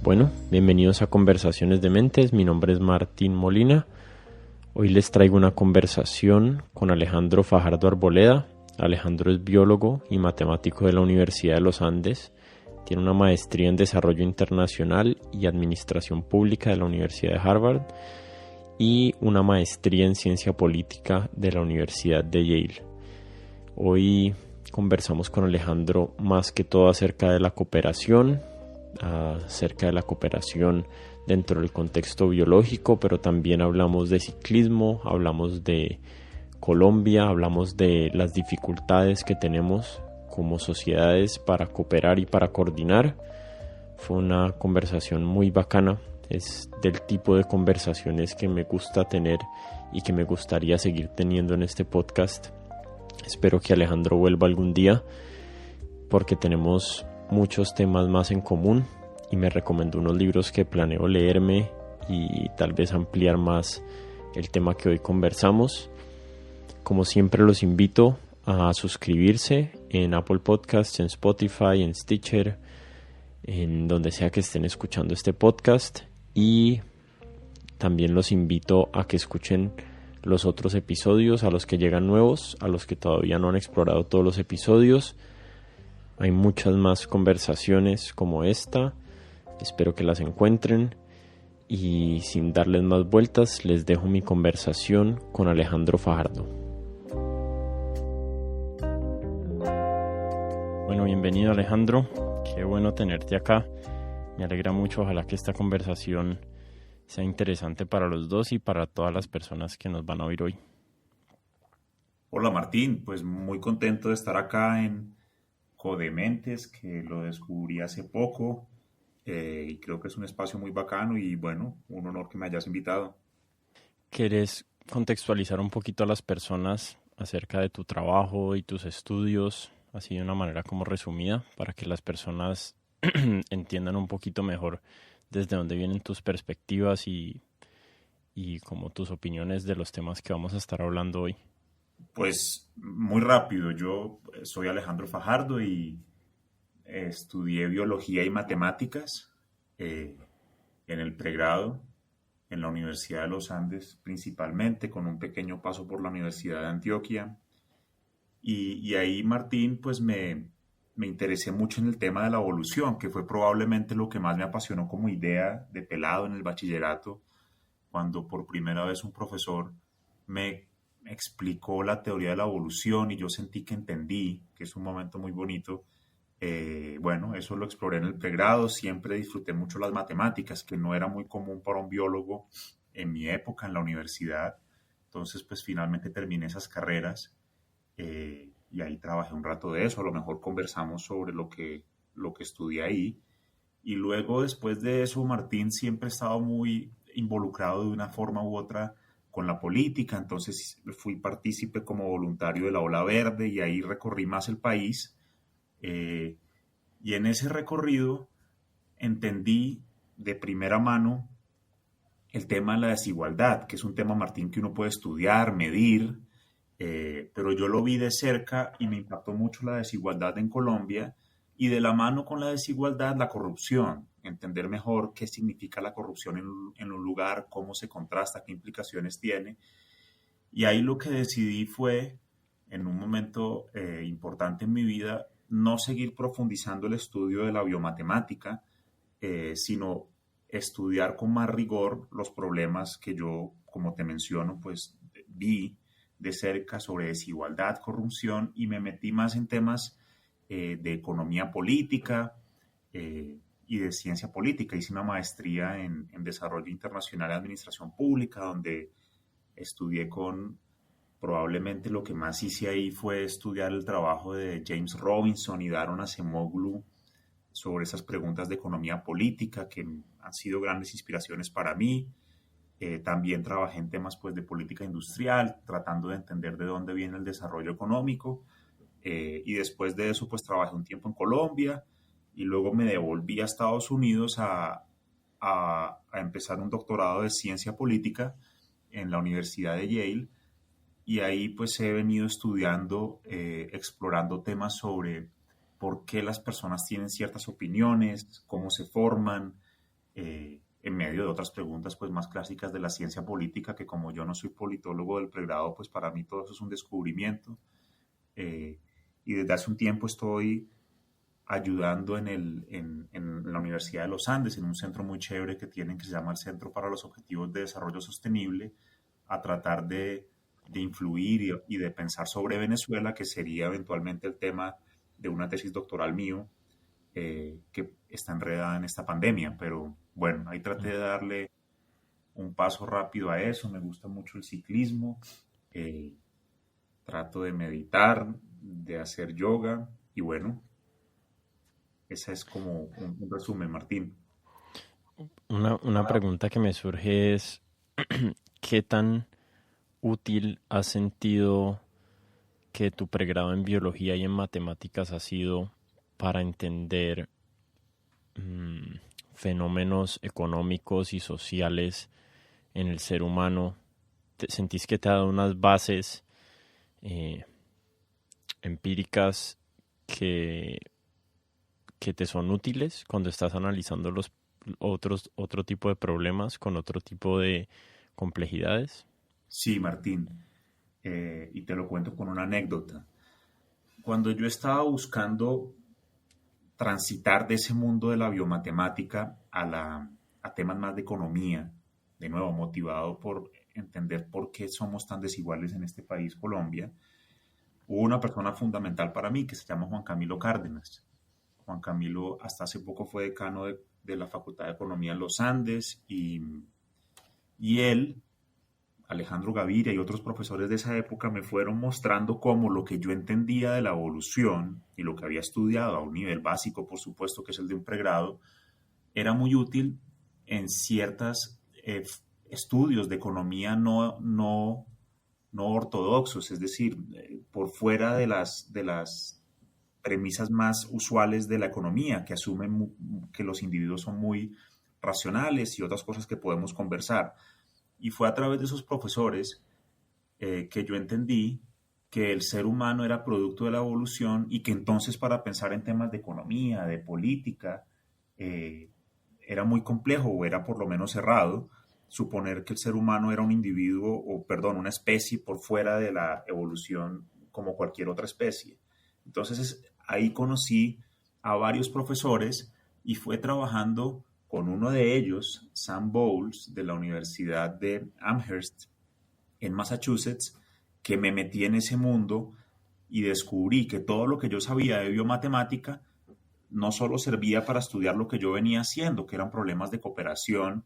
Bueno, bienvenidos a Conversaciones de Mentes, mi nombre es Martín Molina. Hoy les traigo una conversación con Alejandro Fajardo Arboleda. Alejandro es biólogo y matemático de la Universidad de los Andes. Tiene una maestría en Desarrollo Internacional y Administración Pública de la Universidad de Harvard y una maestría en Ciencia Política de la Universidad de Yale. Hoy conversamos con Alejandro más que todo acerca de la cooperación, dentro del contexto biológico, pero también hablamos de ciclismo, hablamos de Colombia, hablamos de las dificultades que tenemos como sociedades para cooperar y para coordinar. Fue una conversación muy bacana, es del tipo de conversaciones que me gusta tener y que me gustaría seguir teniendo en este podcast. Espero que Alejandro vuelva algún día porque tenemos muchos temas más en común y me recomendó unos libros que planeo leerme y tal vez ampliar más el tema que hoy conversamos. Como siempre los invito a suscribirse en Apple Podcasts, en Spotify, en Stitcher, en donde sea que estén escuchando este podcast, y también los invito a que escuchen los otros episodios, a los que llegan nuevos, a los que todavía no han explorado todos los episodios. Hay muchas más conversaciones como esta, espero que las encuentren y sin darles más vueltas les dejo mi conversación con Alejandro Fajardo. Bueno, bienvenido Alejandro, qué bueno tenerte acá, me alegra mucho, ojalá que esta conversación sea interesante para los dos y para todas las personas que nos van a oír hoy. Hola Martín, pues muy contento de estar acá en Codementes, que lo descubrí hace poco y creo que es un espacio muy bacano y bueno, un honor que me hayas invitado. ¿Quieres contextualizar un poquito a las personas acerca de tu trabajo y tus estudios, así de una manera como resumida, para que las personas entiendan un poquito mejor desde dónde vienen tus perspectivas y como tus opiniones de los temas que vamos a estar hablando hoy? Pues muy rápido, yo soy Alejandro Fajardo y estudié biología y matemáticas eh, en el pregrado en la Universidad de los Andes principalmente, con un pequeño paso por la Universidad de Antioquia. Y ahí, Martín, pues me interesé mucho en el tema de la evolución, que fue probablemente lo que más me apasionó como idea de pelado en el bachillerato, cuando por primera vez un profesor me explicó la teoría de la evolución y yo sentí que entendí, que es un momento muy bonito. Bueno, eso lo exploré en el pregrado, siempre disfruté mucho las matemáticas, que no era muy común para un biólogo en mi época en la universidad. Entonces, pues finalmente terminé esas carreras y ahí trabajé un rato de eso. A lo mejor conversamos sobre lo que estudié ahí. Y luego, después de eso, Martín, siempre he estado muy involucrado de una forma u otra con la política. Entonces fui partícipe como voluntario de la Ola Verde y ahí recorrí más el país. Eh, y en ese recorrido entendí de primera mano el tema de la desigualdad, que es un tema, Martín, que uno puede estudiar, medir, pero yo lo vi de cerca y me impactó mucho la desigualdad en Colombia y de la mano con la desigualdad la corrupción, entender mejor qué significa la corrupción en un lugar, cómo se contrasta, qué implicaciones tiene. Y ahí lo que decidí fue, en un momento importante en mi vida, no seguir profundizando el estudio de la biomatemática, sino estudiar con más rigor los problemas que yo, como te menciono, pues vi de cerca sobre desigualdad, corrupción y me metí más en temas de economía política y de ciencia política. Hice una maestría en Desarrollo Internacional y Administración Pública, donde estudié con probablemente lo que más hice ahí fue estudiar el trabajo de James Robinson y Daron Acemoglu sobre esas preguntas de economía política que han sido grandes inspiraciones para mí. También trabajé en temas pues, de política industrial, tratando de entender de dónde viene el desarrollo económico. Y después de eso, pues trabajé un tiempo en Colombia y luego me devolví a Estados Unidos a empezar un doctorado de ciencia política en la Universidad de Yale. Y ahí pues he venido estudiando, explorando temas sobre por qué las personas tienen ciertas opiniones, cómo se forman, en medio de otras preguntas pues más clásicas de la ciencia política, que como yo no soy politólogo del pregrado, pues para mí todo eso es un descubrimiento. Y desde hace un tiempo estoy ayudando en la Universidad de los Andes, en un centro muy chévere que tienen, que se llama el Centro para los Objetivos de Desarrollo Sostenible, a tratar de influir y de pensar sobre Venezuela, que sería eventualmente el tema de una tesis doctoral mío, que está enredada en esta pandemia. Pero bueno, ahí traté de darle un paso rápido a eso. Me gusta mucho el ciclismo, trato de meditar, de hacer yoga y bueno, esa es como un resumen, Martín. Una pregunta que me surge es, ¿qué tan útil has sentido que tu pregrado en biología y en matemáticas ha sido para entender fenómenos económicos y sociales en el ser humano? ¿Sentís que te ha dado unas bases empíricas que te son útiles cuando estás analizando otro tipo de problemas con otro tipo de complejidades? Sí, Martín, y te lo cuento con una anécdota. Cuando yo estaba buscando transitar de ese mundo de la biomatemática a temas más de economía, de nuevo motivado por entender por qué somos tan desiguales en este país, Colombia, hubo una persona fundamental para mí que se llama Juan Camilo Cárdenas. Juan Camilo hasta hace poco fue decano de la Facultad de Economía en los Andes y él, Alejandro Gaviria y otros profesores de esa época me fueron mostrando cómo lo que yo entendía de la evolución y lo que había estudiado a un nivel básico, por supuesto, que es el de un pregrado, era muy útil en ciertos estudios de economía no ortodoxos, es decir, por fuera de las premisas más usuales de la economía, que asumen que los individuos son muy racionales y otras cosas que podemos conversar. Y fue a través de esos profesores que yo entendí que el ser humano era producto de la evolución y que entonces para pensar en temas de economía, de política, era muy complejo o era por lo menos errado suponer que el ser humano era un individuo o, perdón, una especie por fuera de la evolución como cualquier otra especie. Entonces ahí conocí a varios profesores y fue trabajando con uno de ellos, Sam Bowles, de la Universidad de Amherst, en Massachusetts, que me metí en ese mundo y descubrí que todo lo que yo sabía de biomatemática no solo servía para estudiar lo que yo venía haciendo, que eran problemas de cooperación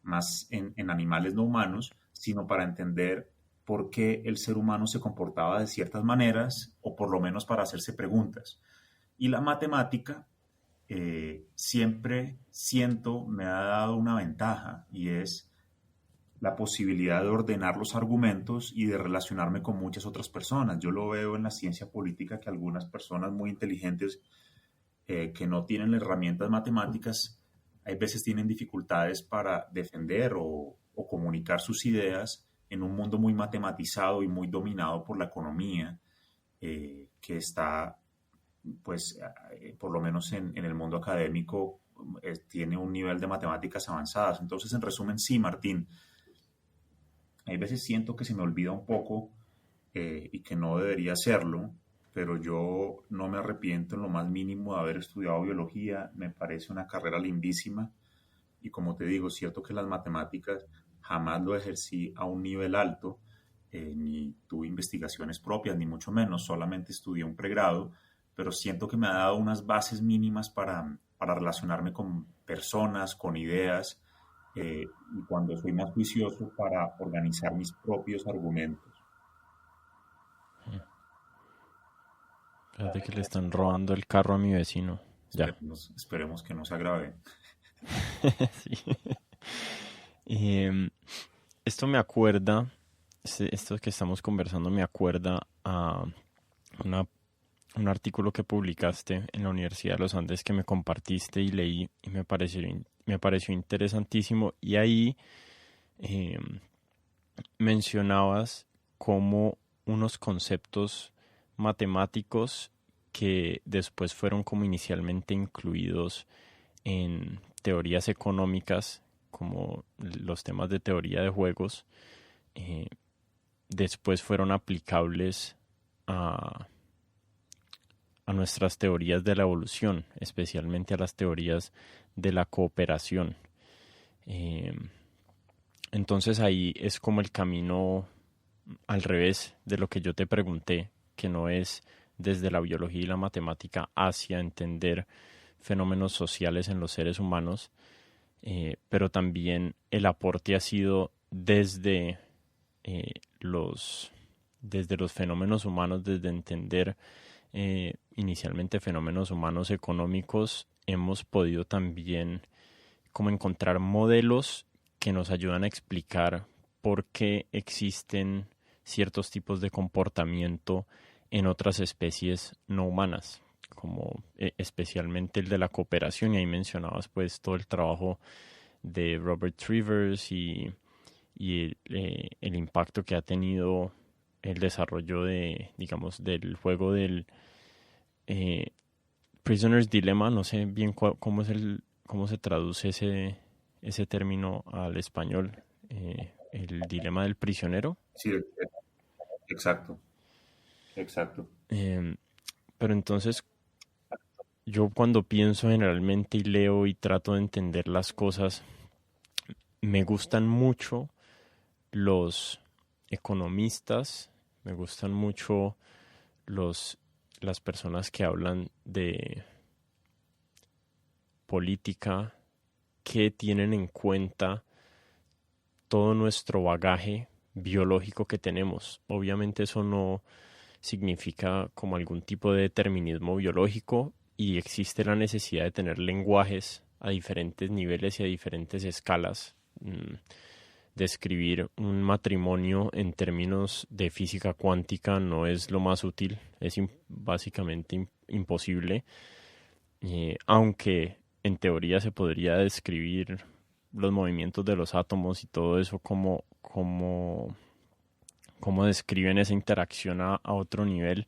más en animales no humanos, sino para entender por qué el ser humano se comportaba de ciertas maneras, o por lo menos para hacerse preguntas. Y la matemática siempre siento me ha dado una ventaja y es la posibilidad de ordenar los argumentos y de relacionarme con muchas otras personas. Yo lo veo en la ciencia política que algunas personas muy inteligentes que no tienen herramientas matemáticas, hay veces tienen dificultades para defender o comunicar sus ideas en un mundo muy matematizado y muy dominado por la economía, que está pues por lo menos en el mundo académico tiene un nivel de matemáticas avanzadas. Entonces, en resumen, sí, Martín, hay veces siento que se me olvida un poco y que no debería hacerlo, pero yo no me arrepiento en lo más mínimo de haber estudiado biología. Me parece una carrera lindísima y como te digo, es cierto que las matemáticas jamás lo ejercí a un nivel alto, ni tuve investigaciones propias, ni mucho menos, solamente estudié un pregrado, pero siento que me ha dado unas bases mínimas para relacionarme con personas, con ideas, y cuando soy más juicioso para organizar mis propios argumentos. Fíjate que le están robando el carro a mi vecino. Ya. Esperemos que no se agrave. Sí. Em, Esto me acuerda, esto que estamos conversando me acuerda a un artículo que publicaste en la Universidad de los Andes que me compartiste y leí y me pareció interesantísimo. Y ahí mencionabas como unos conceptos matemáticos que después fueron como inicialmente incluidos en teorías económicas, como los temas de teoría de juegos, después fueron aplicables a nuestras teorías de la evolución, especialmente a las teorías de la cooperación. Entonces ahí es como el camino al revés de lo que yo te pregunté, que no es desde la biología y la matemática hacia entender fenómenos sociales en los seres humanos, pero también el aporte ha sido eh, los, desde los fenómenos humanos, desde entender inicialmente fenómenos humanos económicos, hemos podido también como encontrar modelos que nos ayudan a explicar por qué existen ciertos tipos de comportamiento en otras especies no humanas, como especialmente el de la cooperación, y ahí mencionabas pues todo el trabajo de Robert Trivers y el impacto que ha tenido el desarrollo de, digamos, del juego del Prisoner's Dilemma. No sé bien cómo se traduce ese término al español, el dilema del prisionero. Sí, exacto, exacto. Eh, pero entonces yo cuando pienso generalmente y leo y trato de entender las cosas, me gustan mucho los economistas, me gustan mucho los, las personas que hablan de política, que tienen en cuenta todo nuestro bagaje biológico que tenemos. Obviamente eso no significa como algún tipo de determinismo biológico, y existe la necesidad de tener lenguajes a diferentes niveles y a diferentes escalas. Describir un matrimonio en términos de física cuántica no es lo más útil, es básicamente imposible, aunque en teoría se podría describir los movimientos de los átomos y todo eso como describen esa interacción a otro nivel.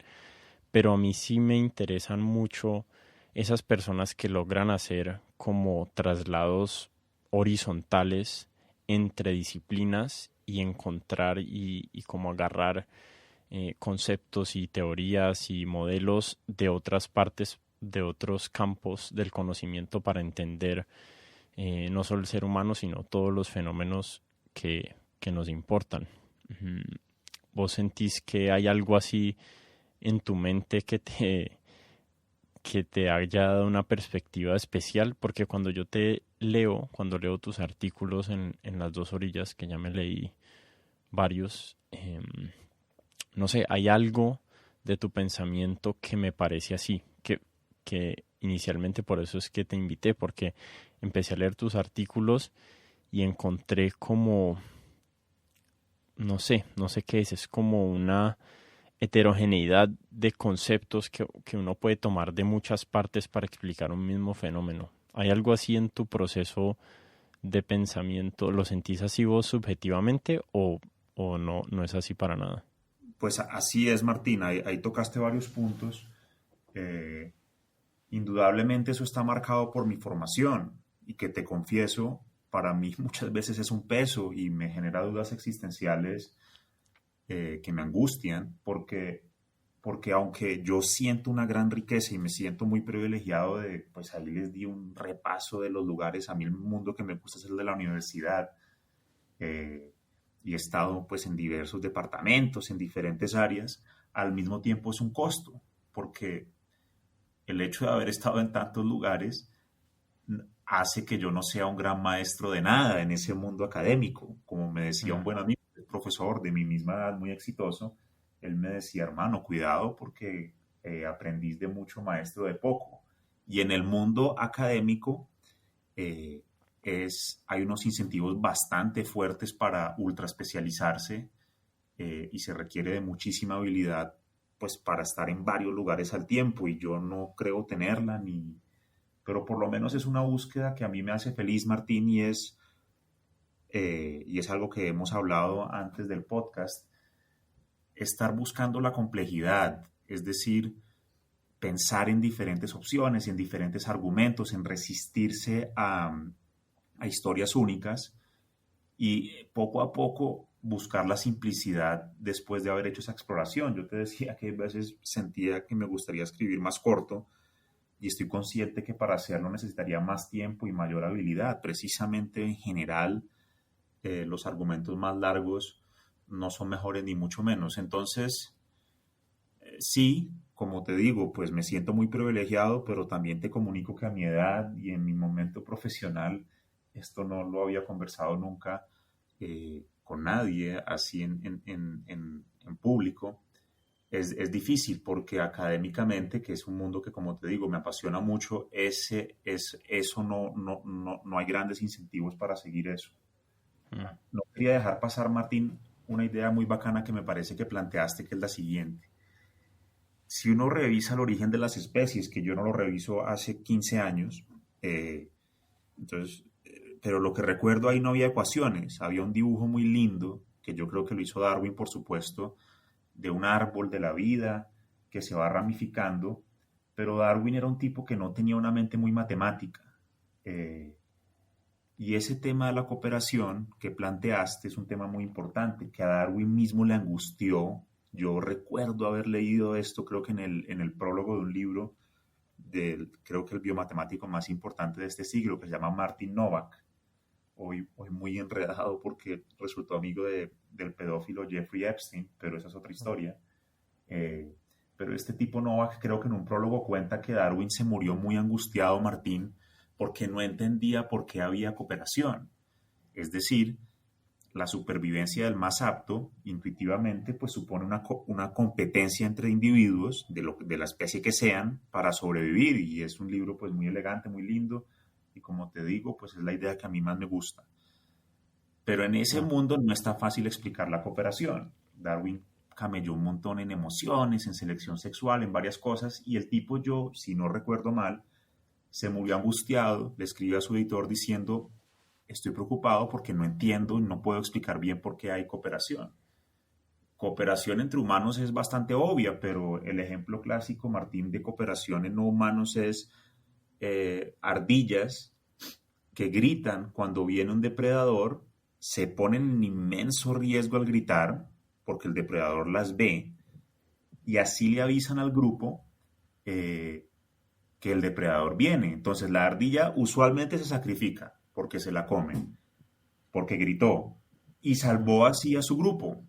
Pero a mí sí me interesan mucho esas personas que logran hacer como traslados horizontales entre disciplinas y encontrar y como agarrar conceptos y teorías y modelos de otras partes, de otros campos del conocimiento, para entender no solo el ser humano, sino todos los fenómenos que nos importan. ¿Vos sentís que hay algo así en tu mente que te haya dado una perspectiva especial? Porque cuando yo cuando leo tus artículos en las dos orillas, que ya me leí varios, no sé, hay algo de tu pensamiento que me parece así, que inicialmente por eso es que te invité, porque empecé a leer tus artículos y encontré como, no sé qué es como una heterogeneidad de conceptos que uno puede tomar de muchas partes para explicar un mismo fenómeno. ¿Hay algo así en tu proceso de pensamiento? ¿Lo sentís así vos subjetivamente o no es así para nada? Pues así es, Martín. Ahí tocaste varios puntos. Eh, Indudablemente eso está marcado por mi formación y que te confieso, para mí muchas veces es un peso y me genera dudas existenciales que me angustian porque aunque yo siento una gran riqueza y me siento muy privilegiado de, pues ahí les di un repaso de los lugares, a mí el mundo que me gusta es el de la universidad, eh, y he estado pues en diversos departamentos, en diferentes áreas, al mismo tiempo es un costo, porque el hecho de haber estado en tantos lugares hace que yo no sea un gran maestro de nada en ese mundo académico. Como me decía un Mm. buen amigo, el profesor de mi misma edad, muy exitoso, él me decía, hermano, cuidado porque aprendís de mucho, maestro de poco. Y en el mundo académico eh, hay unos incentivos bastante fuertes para ultra especializarse, y se requiere de muchísima habilidad pues para estar en varios lugares al tiempo, y yo no creo tenerla ni, pero por lo menos es una búsqueda que a mí me hace feliz, Martín, y es algo que hemos hablado antes del podcast, estar buscando la complejidad, es decir, pensar en diferentes opciones, en diferentes argumentos, en resistirse a historias únicas y poco a poco buscar la simplicidad después de haber hecho esa exploración. Yo te decía que a veces sentía que me gustaría escribir más corto y estoy consciente que para hacerlo necesitaría más tiempo y mayor habilidad. Precisamente en general, los argumentos más largos no son mejores ni mucho menos. Entonces, sí, como te digo, pues me siento muy privilegiado, pero también te comunico que a mi edad y en mi momento profesional, esto no lo había conversado nunca con nadie así en público. Es difícil porque académicamente, que es un mundo que, como te digo, me apasiona mucho, eso no hay grandes incentivos para seguir eso. No quería dejar pasar, Martín, una idea muy bacana que me parece que planteaste, que es la siguiente. Si uno revisa el origen de las especies, que yo no lo reviso hace 15 años, eh, entonces, pero lo que recuerdo ahí no había ecuaciones, había un dibujo muy lindo, que yo creo que lo hizo Darwin, por supuesto, de un árbol de la vida que se va ramificando, pero Darwin era un tipo que no tenía una mente muy matemática. Eh, y ese tema de la cooperación que planteaste es un tema muy importante, que a Darwin mismo le angustió. Yo recuerdo haber leído esto, creo que en el prólogo de un libro, creo que el biomatemático más importante de este siglo, que se llama Martin Novak. Hoy muy enredado porque resultó amigo del pedófilo Jeffrey Epstein, pero esa es otra historia. Eh, pero este tipo Novak creo que en un prólogo cuenta que Darwin se murió muy angustiado, Martín, porque no entendía por qué había cooperación. Es decir, la supervivencia del más apto, intuitivamente, pues supone una competencia entre individuos de la especie que sean para sobrevivir. Y es un libro pues muy elegante, muy lindo. Y como te digo, pues es la idea que a mí más me gusta. Pero en ese mundo no está fácil explicar la cooperación. Darwin camelló un montón en emociones, en selección sexual, en varias cosas. Y el tipo, yo, si no recuerdo mal, se murió angustiado, le escribió a su editor diciendo: estoy preocupado porque no entiendo y no puedo explicar bien por qué hay cooperación. Cooperación entre humanos es bastante obvia, pero el ejemplo clásico, Martín, de cooperación en no humanos es ardillas que gritan cuando viene un depredador, se ponen en inmenso riesgo al gritar porque el depredador las ve y así le avisan al grupo que el depredador viene. Entonces la ardilla usualmente se sacrifica porque se la comen, porque gritó y salvó así a su grupo.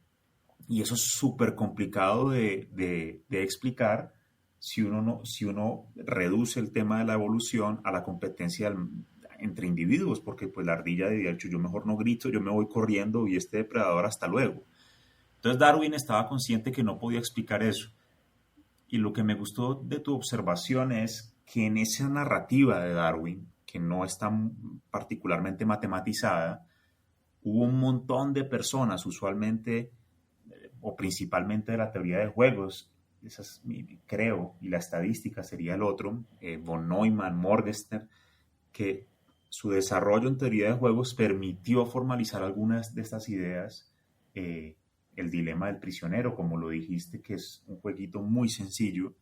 Y eso es súper complicado de explicar si uno reduce el tema de la evolución a la competencia entre individuos, porque pues la ardilla de hecho yo mejor no grito, yo me voy corriendo y este depredador hasta luego. Entonces Darwin estaba consciente que no podía explicar eso. Y lo que me gustó de tu observación es que en esa narrativa de Darwin, que no está particularmente matematizada, hubo un montón de personas, usualmente o principalmente de la teoría de juegos, esas, creo, y la estadística sería el otro, von Neumann, Morgenstern, que su desarrollo en teoría de juegos permitió formalizar algunas de estas ideas. El dilema del prisionero, como lo dijiste, que es un jueguito muy sencillo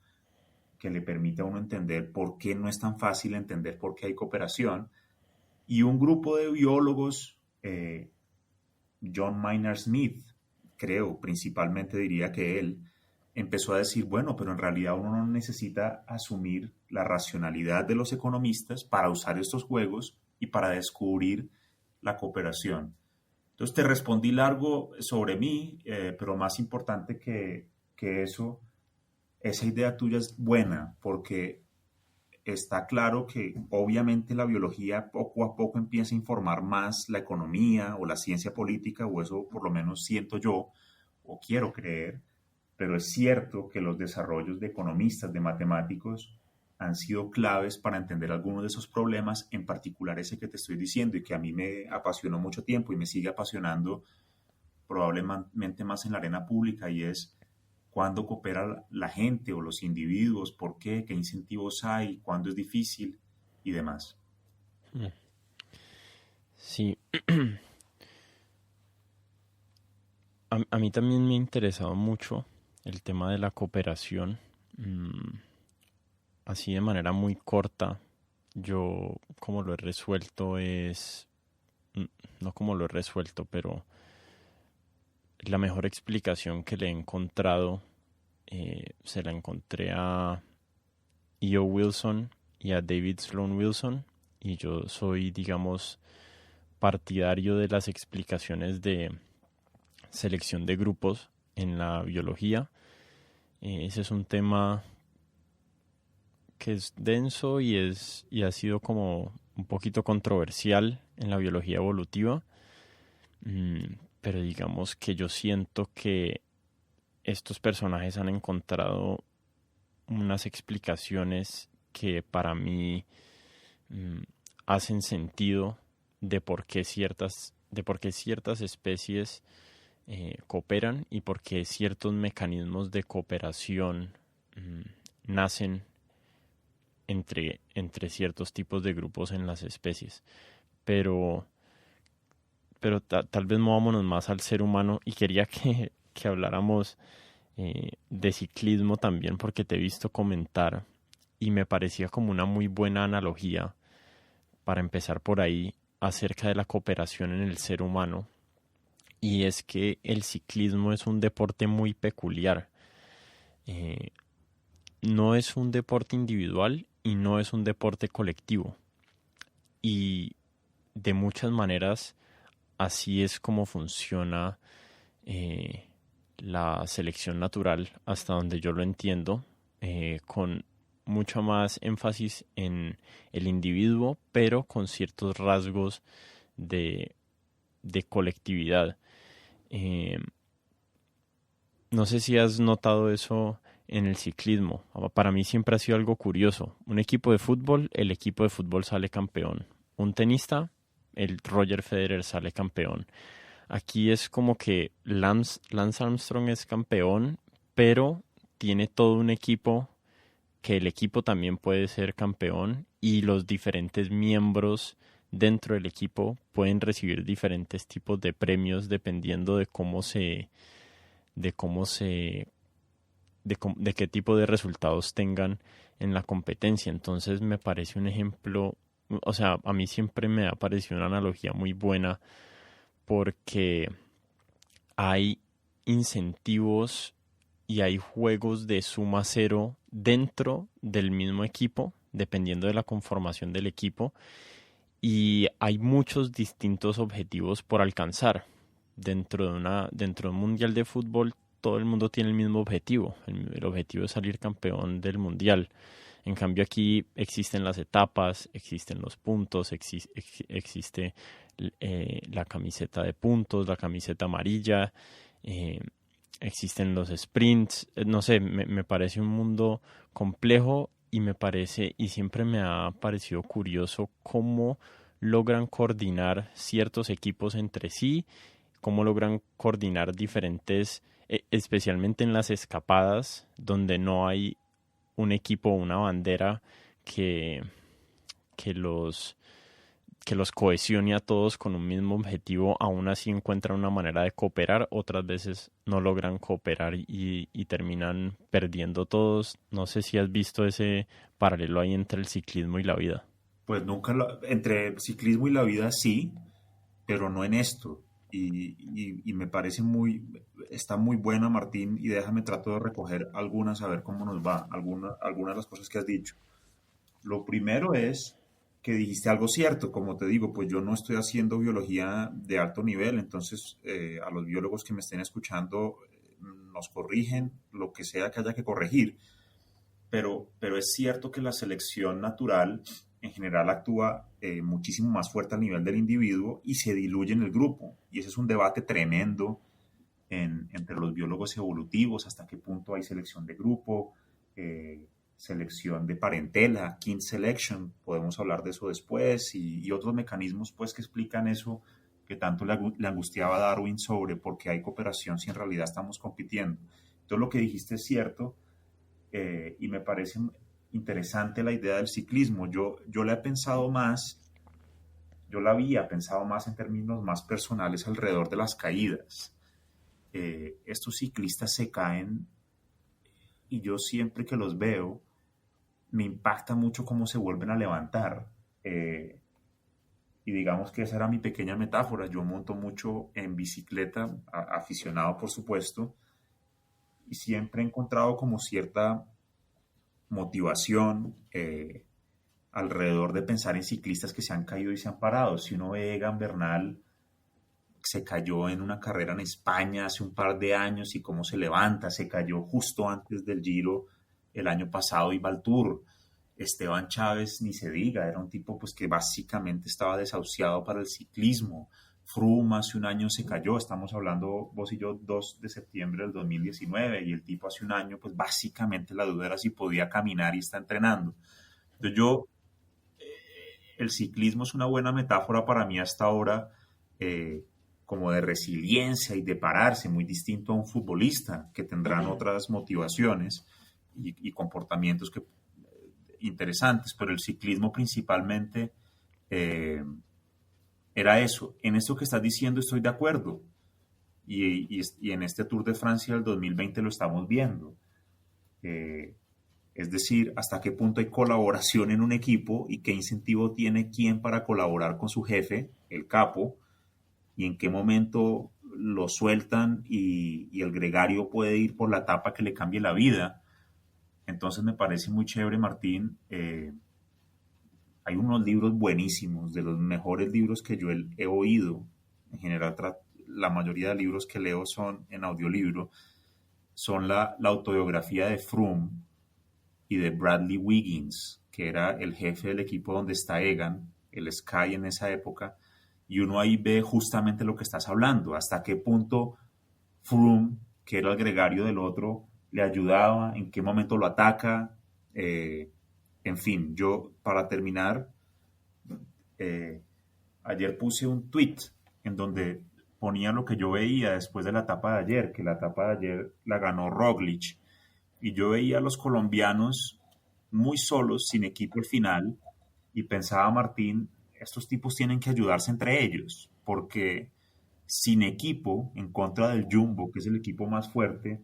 que le permite a uno entender por qué no es tan fácil entender por qué hay cooperación. Y un grupo de biólogos, John Maynard Smith, creo, principalmente diría que él, empezó a decir, bueno, pero en realidad uno no necesita asumir la racionalidad de los economistas para usar estos juegos y para descubrir la cooperación. Entonces te respondí largo sobre mí, pero más importante que eso, esa idea tuya es buena porque está claro que obviamente la biología poco a poco empieza a informar más la economía o la ciencia política, o eso por lo menos siento yo o quiero creer, pero es cierto que los desarrollos de economistas, de matemáticos, han sido claves para entender algunos de esos problemas, en particular ese que te estoy diciendo y que a mí me apasionó mucho tiempo y me sigue apasionando probablemente más en la arena pública, y es cuándo coopera la gente o los individuos, por qué, qué incentivos hay, cuándo es difícil y demás. Sí, a mí también me ha interesado mucho el tema de la cooperación. así de manera muy corta, yo como lo he resuelto es, no como lo he resuelto, pero la mejor explicación que le he encontrado se la encontré a E.O. Wilson y a David Sloan Wilson, y yo soy, digamos, partidario de las explicaciones de selección de grupos en la biología. Ese es un tema que es denso y ha sido como un poquito controversial en la biología evolutiva. Pero digamos que yo siento que estos personajes han encontrado unas explicaciones que para mí mm, hacen sentido de por qué ciertas especies cooperan y por qué ciertos mecanismos de cooperación nacen entre ciertos tipos de grupos en las especies. Pero, tal vez movámonos más al ser humano y quería que habláramos de ciclismo también porque te he visto comentar y me parecía como una muy buena analogía para empezar por ahí acerca de la cooperación en el ser humano. Y es que el ciclismo es un deporte muy peculiar. Eh, no es un deporte individual y no es un deporte colectivo. Y de muchas maneras así es como funciona eh, la selección natural, hasta donde yo lo entiendo, con mucho más énfasis en el individuo, pero con ciertos rasgos de, de colectividad. Eh, no sé si has notado eso en el ciclismo. Para mí siempre ha sido algo curioso. Un equipo de fútbol, el equipo de fútbol sale campeón. Un tenista, el Roger Federer sale campeón. Aquí es como que Lance Armstrong es campeón, pero tiene todo un equipo que el equipo también puede ser campeón y los diferentes miembros dentro del equipo pueden recibir diferentes tipos de premios dependiendo de cómo se de qué tipo de resultados tengan en la competencia. Entonces me parece un ejemplo, o sea, a mí siempre me ha parecido una analogía muy buena porque hay incentivos y hay juegos de suma cero dentro del mismo equipo, dependiendo de la conformación del equipo, y hay muchos distintos objetivos por alcanzar. Dentro de un mundial de fútbol, todo el mundo tiene el mismo objetivo. El objetivo es salir campeón del mundial. En cambio aquí existen las etapas, existen los puntos, existe la camiseta de puntos, la camiseta amarilla, eh, existen los sprints. No sé, me parece un mundo complejo y me parece, y siempre me ha parecido curioso cómo logran coordinar ciertos equipos entre sí, cómo logran coordinar diferentes, especialmente en las escapadas, donde no hay un equipo o una bandera que, que los que los cohesione a todos con un mismo objetivo, aún así encuentran una manera de cooperar, otras veces no logran cooperar y terminan perdiendo todos. No sé si has visto ese paralelo ahí entre el ciclismo y la vida. Pues nunca entre ciclismo y la vida sí, pero no en esto. Y me parece está muy buena, Martín, y déjame trato de recoger algunas, a ver cómo nos va, algunas de las cosas que has dicho. Lo primero es que dijiste algo cierto, como te digo, pues yo no estoy haciendo biología de alto nivel, entonces a los biólogos que me estén escuchando nos corrigen lo que sea que haya que corregir, pero es cierto que la selección natural en general actúa muchísimo más fuerte al nivel del individuo y se diluye en el grupo. Y ese es un debate tremendo entre los biólogos evolutivos, hasta qué punto hay selección de grupo, selección de parentela, kin selection, podemos hablar de eso después, y otros mecanismos pues que explican eso que tanto le angustiaba a Darwin sobre por qué hay cooperación si en realidad estamos compitiendo. Entonces lo que dijiste es cierto, y me parece interesante la idea del ciclismo. Yo la he pensado más, yo la había pensado más en términos más personales alrededor de las caídas. Estos ciclistas se caen y yo siempre que los veo me impacta mucho cómo se vuelven a levantar. Y digamos que esa era mi pequeña metáfora. Yo monto mucho en bicicleta, aficionado por supuesto, y siempre he encontrado como cierta motivación alrededor de pensar en ciclistas que se han caído y se han parado. Si uno ve Egan Bernal, se cayó en una carrera en España hace un par de años y cómo se levanta, se cayó justo antes del Giro el año pasado y va al Tour. Esteban Chávez, ni se diga, era un tipo pues que básicamente estaba desahuciado para el ciclismo. Froome hace un año se cayó, estamos hablando vos y yo 2 de septiembre del 2019 y el tipo hace un año pues básicamente la duda era si podía caminar y está entrenando. Entonces el ciclismo es una buena metáfora para mí hasta ahora, eh, como de resiliencia y de pararse, muy distinto a un futbolista que tendrán otras motivaciones y comportamientos interesantes, pero el ciclismo principalmente era eso. En esto que estás diciendo estoy de acuerdo y en este Tour de Francia del 2020 lo estamos viendo. Es decir, hasta qué punto hay colaboración en un equipo y qué incentivo tiene quién para colaborar con su jefe, el capo, y en qué momento lo sueltan y el gregario puede ir por la etapa que le cambie la vida. Entonces me parece muy chévere, Martín. Hay unos libros buenísimos, de los mejores libros que yo he oído. En general, la mayoría de libros que leo son en audiolibro. Son la autobiografía de Froome y de Bradley Wiggins, que era el jefe del equipo donde está Egan, el Sky en esa época, y uno ahí ve justamente lo que estás hablando, hasta qué punto Froome, que era el gregario del otro, le ayudaba, en qué momento lo ataca, en fin, yo para terminar, eh, ayer puse un tweet en donde ponía lo que yo veía después de la etapa de ayer, que la etapa de ayer la ganó Roglic, y yo veía a los colombianos muy solos, sin equipo al final, y pensaba, Martín, estos tipos tienen que ayudarse entre ellos, porque sin equipo, en contra del Jumbo, que es el equipo más fuerte,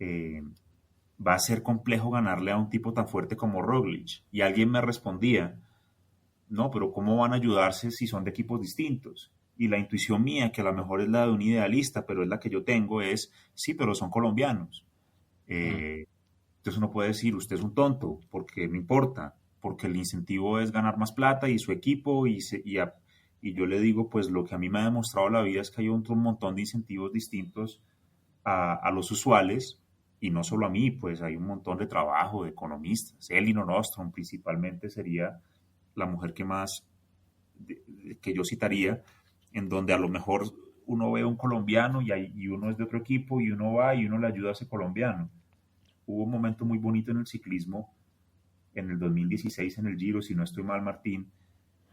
eh, va a ser complejo ganarle a un tipo tan fuerte como Roglic. Y alguien me respondía, no, pero ¿cómo van a ayudarse si son de equipos distintos? Y la intuición mía, que a lo mejor es la de un idealista, pero es la que yo tengo, es, sí, pero son colombianos. Mm. Entonces uno puede decir, usted es un tonto, porque no importa, porque el incentivo es ganar más plata y su equipo, y yo le digo, pues lo que a mí me ha demostrado la vida es que hay un montón de incentivos distintos a los usuales, y no solo a mí, pues hay un montón de trabajo de economistas. Elinor Ostrom principalmente sería la mujer que más, que yo citaría, en donde a lo mejor uno ve a un colombiano y uno es de otro equipo y uno va y uno le ayuda a ese colombiano. Hubo un momento muy bonito en el ciclismo en el 2016 en el Giro, si no estoy mal, Martín,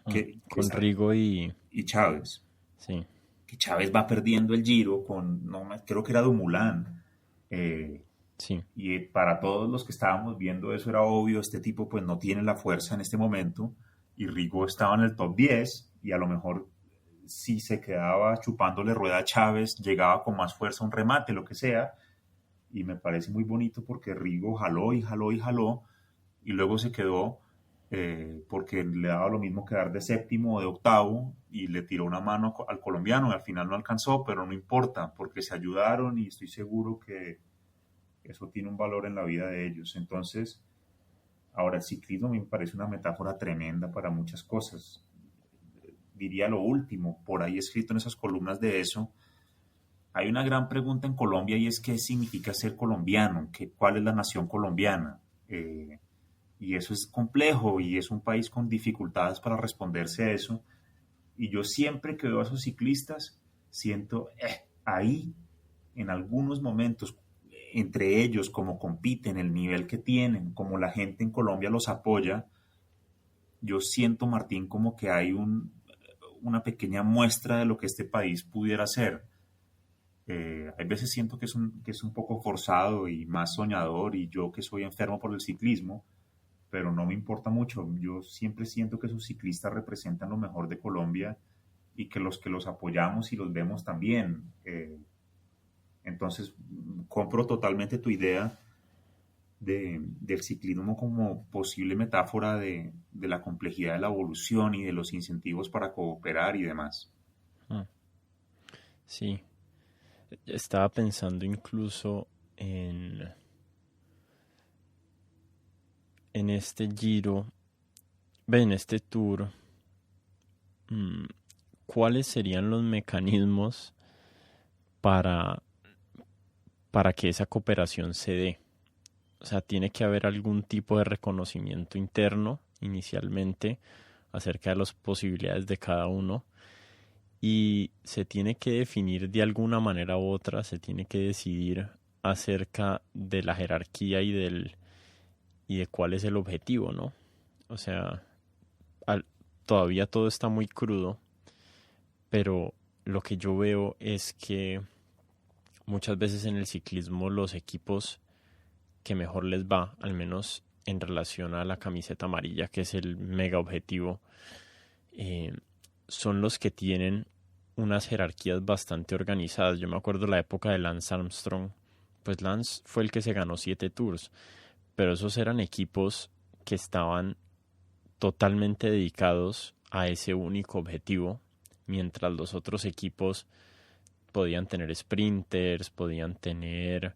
que Con Rigo y Chávez, sí, que Chávez va perdiendo el Giro con, no, creo que era Dumoulin, sí, y para todos los que estábamos viendo eso era obvio, este tipo pues no tiene la fuerza en este momento, y Rigo estaba en el top 10, y a lo mejor si se quedaba chupándole rueda a Chávez, llegaba con más fuerza a un remate, lo que sea, y me parece muy bonito porque Rigo jaló y jaló y jaló, y luego se quedó porque le daba lo mismo quedar de séptimo o de octavo, y le tiró una mano al colombiano, y al final no alcanzó, pero no importa, porque se ayudaron y estoy seguro que eso tiene un valor en la vida de ellos. Entonces, ahora el ciclismo me parece una metáfora tremenda para muchas cosas. Diría lo último, por ahí escrito en esas columnas de eso, hay una gran pregunta en Colombia y es qué significa ser colombiano, cuál es la nación colombiana. Y eso es complejo y es un país con dificultades para responderse a eso. Y yo siempre que veo a esos ciclistas, siento ahí, en algunos momentos, entre ellos, cómo compiten, el nivel que tienen, como la gente en Colombia los apoya, yo siento, Martín, como que hay una pequeña muestra de lo que este país pudiera ser. Hay veces siento que es un poco forzado y más soñador, y yo que soy enfermo por el ciclismo, pero no me importa mucho. Yo siempre siento que sus ciclistas representan lo mejor de Colombia y que los apoyamos y los vemos también. Entonces, compro totalmente tu idea del ciclismo como posible metáfora de la complejidad de la evolución y de los incentivos para cooperar y demás. Mm, sí, estaba pensando incluso en este giro, en este tour, mm, ¿cuáles serían los mecanismos para, para que esa cooperación se dé? O sea, tiene que haber algún tipo de reconocimiento interno inicialmente acerca de las posibilidades de cada uno y se tiene que definir de alguna manera u otra, se tiene que decidir acerca de la jerarquía y de cuál es el objetivo, ¿no? O sea, al- todavía todo está muy crudo, pero lo que yo veo es que muchas veces en el ciclismo los equipos que mejor les va, al menos en relación a la camiseta amarilla, que es el mega objetivo, eh, son los que tienen unas jerarquías bastante organizadas. Yo me acuerdo la época de Lance Armstrong, pues Lance fue el que se ganó 7 tours, pero esos eran equipos que estaban totalmente dedicados a ese único objetivo, mientras los otros equipos podían tener sprinters, podían tener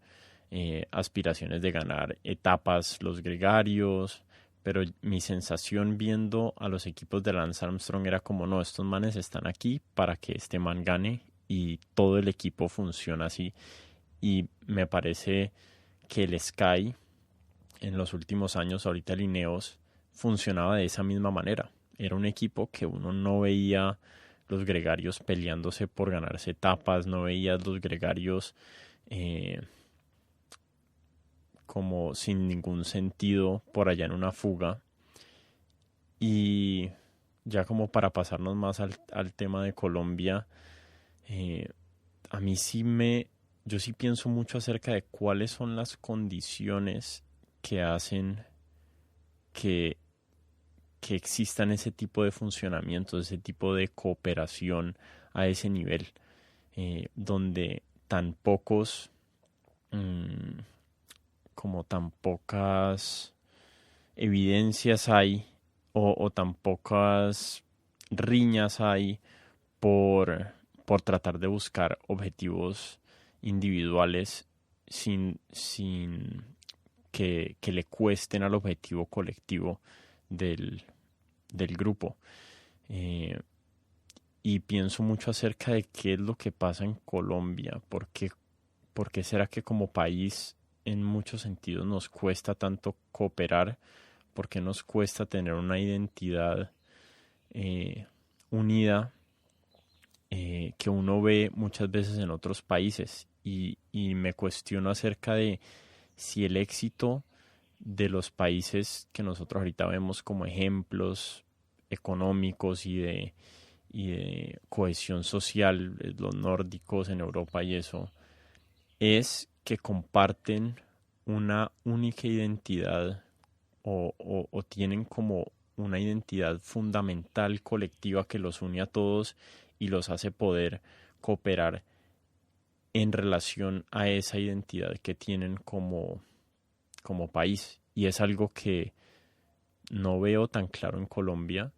aspiraciones de ganar etapas los gregarios, pero mi sensación viendo a los equipos de Lance Armstrong era como, no, estos manes están aquí para que este man gane y todo el equipo funciona así. Y me parece que el Sky en los últimos años, ahorita el Ineos, funcionaba de esa misma manera. Era un equipo que uno no veía los gregarios peleándose por ganarse etapas, no veía los gregarios eh, como sin ningún sentido por allá en una fuga. Y ya como para pasarnos más al tema de Colombia, eh, a mí sí yo sí pienso mucho acerca de cuáles son las condiciones que hacen que, que existan ese tipo de funcionamiento, ese tipo de cooperación a ese nivel, donde tan pocos, mmm, como tan pocas evidencias hay o tan pocas riñas hay por tratar de buscar objetivos individuales sin que le cuesten al objetivo colectivo del, del grupo. Eh, y pienso mucho acerca de qué es lo que pasa en Colombia, por qué será que como país en muchos sentidos nos cuesta tanto cooperar, por qué nos cuesta tener una identidad eh, unida que uno ve muchas veces en otros países y me cuestiono acerca de si el éxito de los países que nosotros ahorita vemos como ejemplos económicos y de cohesión social, los nórdicos en Europa y eso, es que comparten una única identidad o tienen como una identidad fundamental colectiva que los une a todos y los hace poder cooperar en relación a esa identidad que tienen como país. Y es algo que no veo tan claro en Colombia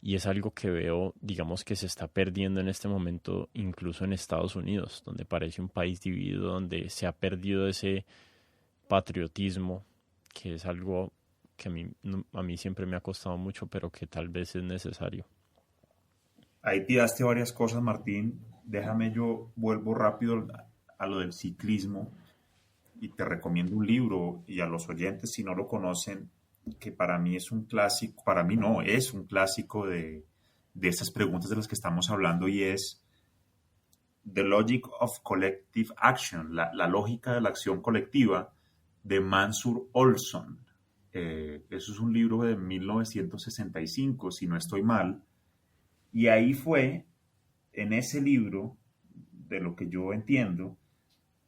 y es algo que veo, digamos, que se está perdiendo en este momento incluso en Estados Unidos, donde parece un país dividido, donde se ha perdido ese patriotismo, que es algo que a mí siempre me ha costado mucho, pero que tal vez es necesario. Ahí tiraste varias cosas, Martín. Déjame yo vuelvo rápido a lo del ciclismo y te recomiendo un libro y a los oyentes si no lo conocen, que para mí es un clásico, para mí no, es un clásico de estas preguntas de las que estamos hablando y es The Logic of Collective Action, la lógica de la acción colectiva de Mansur Olson. Eso es un libro de 1965, si no estoy mal. Y ahí fue, en ese libro, de lo que yo entiendo,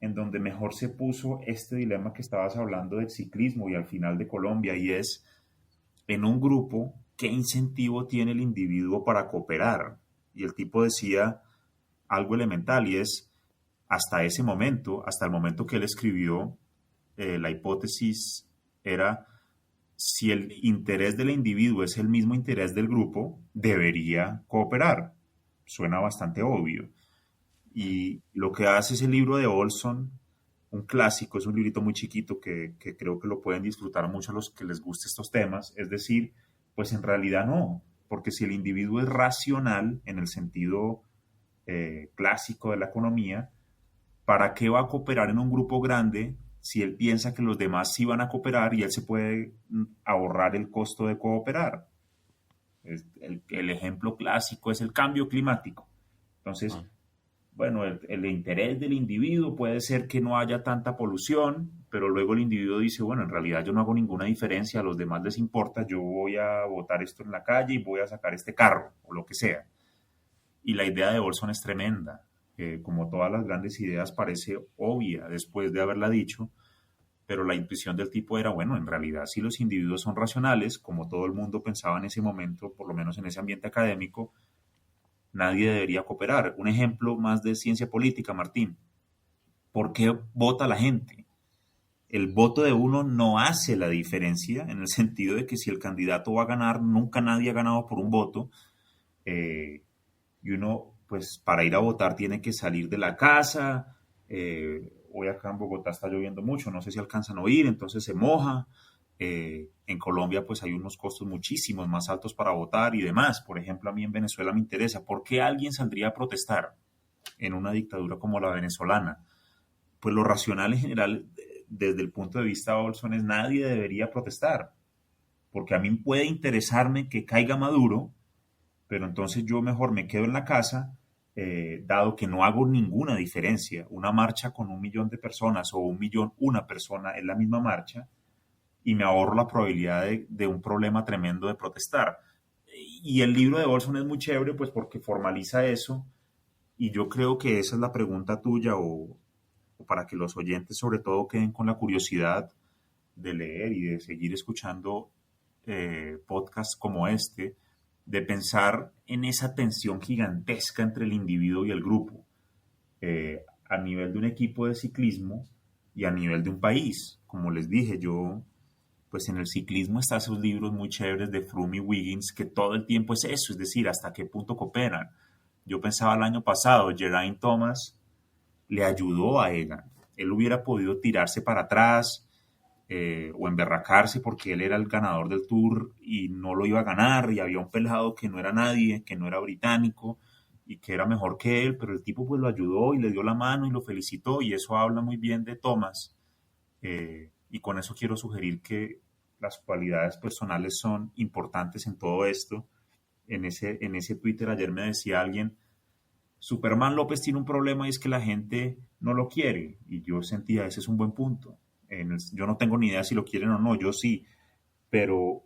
en donde mejor se puso este dilema que estabas hablando del ciclismo y al final de Colombia, y es, en un grupo, ¿qué incentivo tiene el individuo para cooperar? Y el tipo decía algo elemental, y es, hasta ese momento, hasta el momento que él escribió la hipótesis era si el interés del individuo es el mismo interés del grupo, debería cooperar. Suena bastante obvio. Y lo que hace ese libro de Olson, un clásico, es un librito muy chiquito que creo que lo pueden disfrutar mucho a los que les gusten estos temas, es decir, pues en realidad no, porque si el individuo es racional en el sentido clásico de la economía, ¿para qué va a cooperar en un grupo grande si él piensa que los demás sí van a cooperar y él se puede ahorrar el costo de cooperar? El ejemplo clásico es el cambio climático. Entonces, bueno, el interés del individuo puede ser que no haya tanta polución, pero luego el individuo dice, bueno, en realidad yo no hago ninguna diferencia, a los demás les importa, yo voy a botar esto en la calle y voy a sacar este carro, o lo que sea. Y la idea de Olson es tremenda. Como todas las grandes ideas parece obvia después de haberla dicho, pero la intuición del tipo era, bueno, en realidad si los individuos son racionales, como todo el mundo pensaba en ese momento, por lo menos en ese ambiente académico, nadie debería cooperar. Un ejemplo más de ciencia política, Martín. ¿Por qué vota la gente? El voto de uno no hace la diferencia en el sentido de que si el candidato va a ganar, nunca nadie ha ganado por un voto. Y uno, pues para ir a votar tiene que salir de la casa. Hoy acá en Bogotá está lloviendo mucho, no sé si alcanzan a oír, entonces se moja. En Colombia pues hay unos costos muchísimos más altos para votar y demás. Por ejemplo, a mí en Venezuela me interesa, ¿por qué alguien saldría a protestar en una dictadura como la venezolana? Pues lo racional en general, desde el punto de vista de Olson, es nadie debería protestar, porque a mí puede interesarme que caiga Maduro, pero entonces yo mejor me quedo en la casa, dado que no hago ninguna diferencia. Una marcha con 1 millón de personas o 1 millón, una persona es la misma marcha, y me ahorro la probabilidad de un problema tremendo de protestar. Y el libro de Olson es muy chévere, pues porque formaliza eso, y yo creo que esa es la pregunta tuya, o para que los oyentes sobre todo queden con la curiosidad de leer y de seguir escuchando podcasts como este, de pensar en esa tensión gigantesca entre el individuo y el grupo, a nivel de un equipo de ciclismo y a nivel de un país. Como les dije, yo, pues en el ciclismo están esos libros muy chéveres de Froome y Wiggins, que todo el tiempo es eso, es decir, hasta qué punto cooperan. Yo pensaba el año pasado, Geraint Thomas le ayudó a Egan. Él hubiera podido tirarse para atrás, o emberracarse porque él era el ganador del Tour y no lo iba a ganar, y había un pelado que no era nadie, que no era británico y que era mejor que él, pero el tipo pues lo ayudó y le dio la mano y lo felicitó, y eso habla muy bien de Thomas. Y con eso quiero sugerir que las cualidades personales son importantes en todo esto. En ese Twitter ayer me decía alguien, Superman López tiene un problema y es que la gente no lo quiere, y yo sentía, ese es un buen punto. Yo no tengo ni idea si lo quieren o no, yo sí, pero,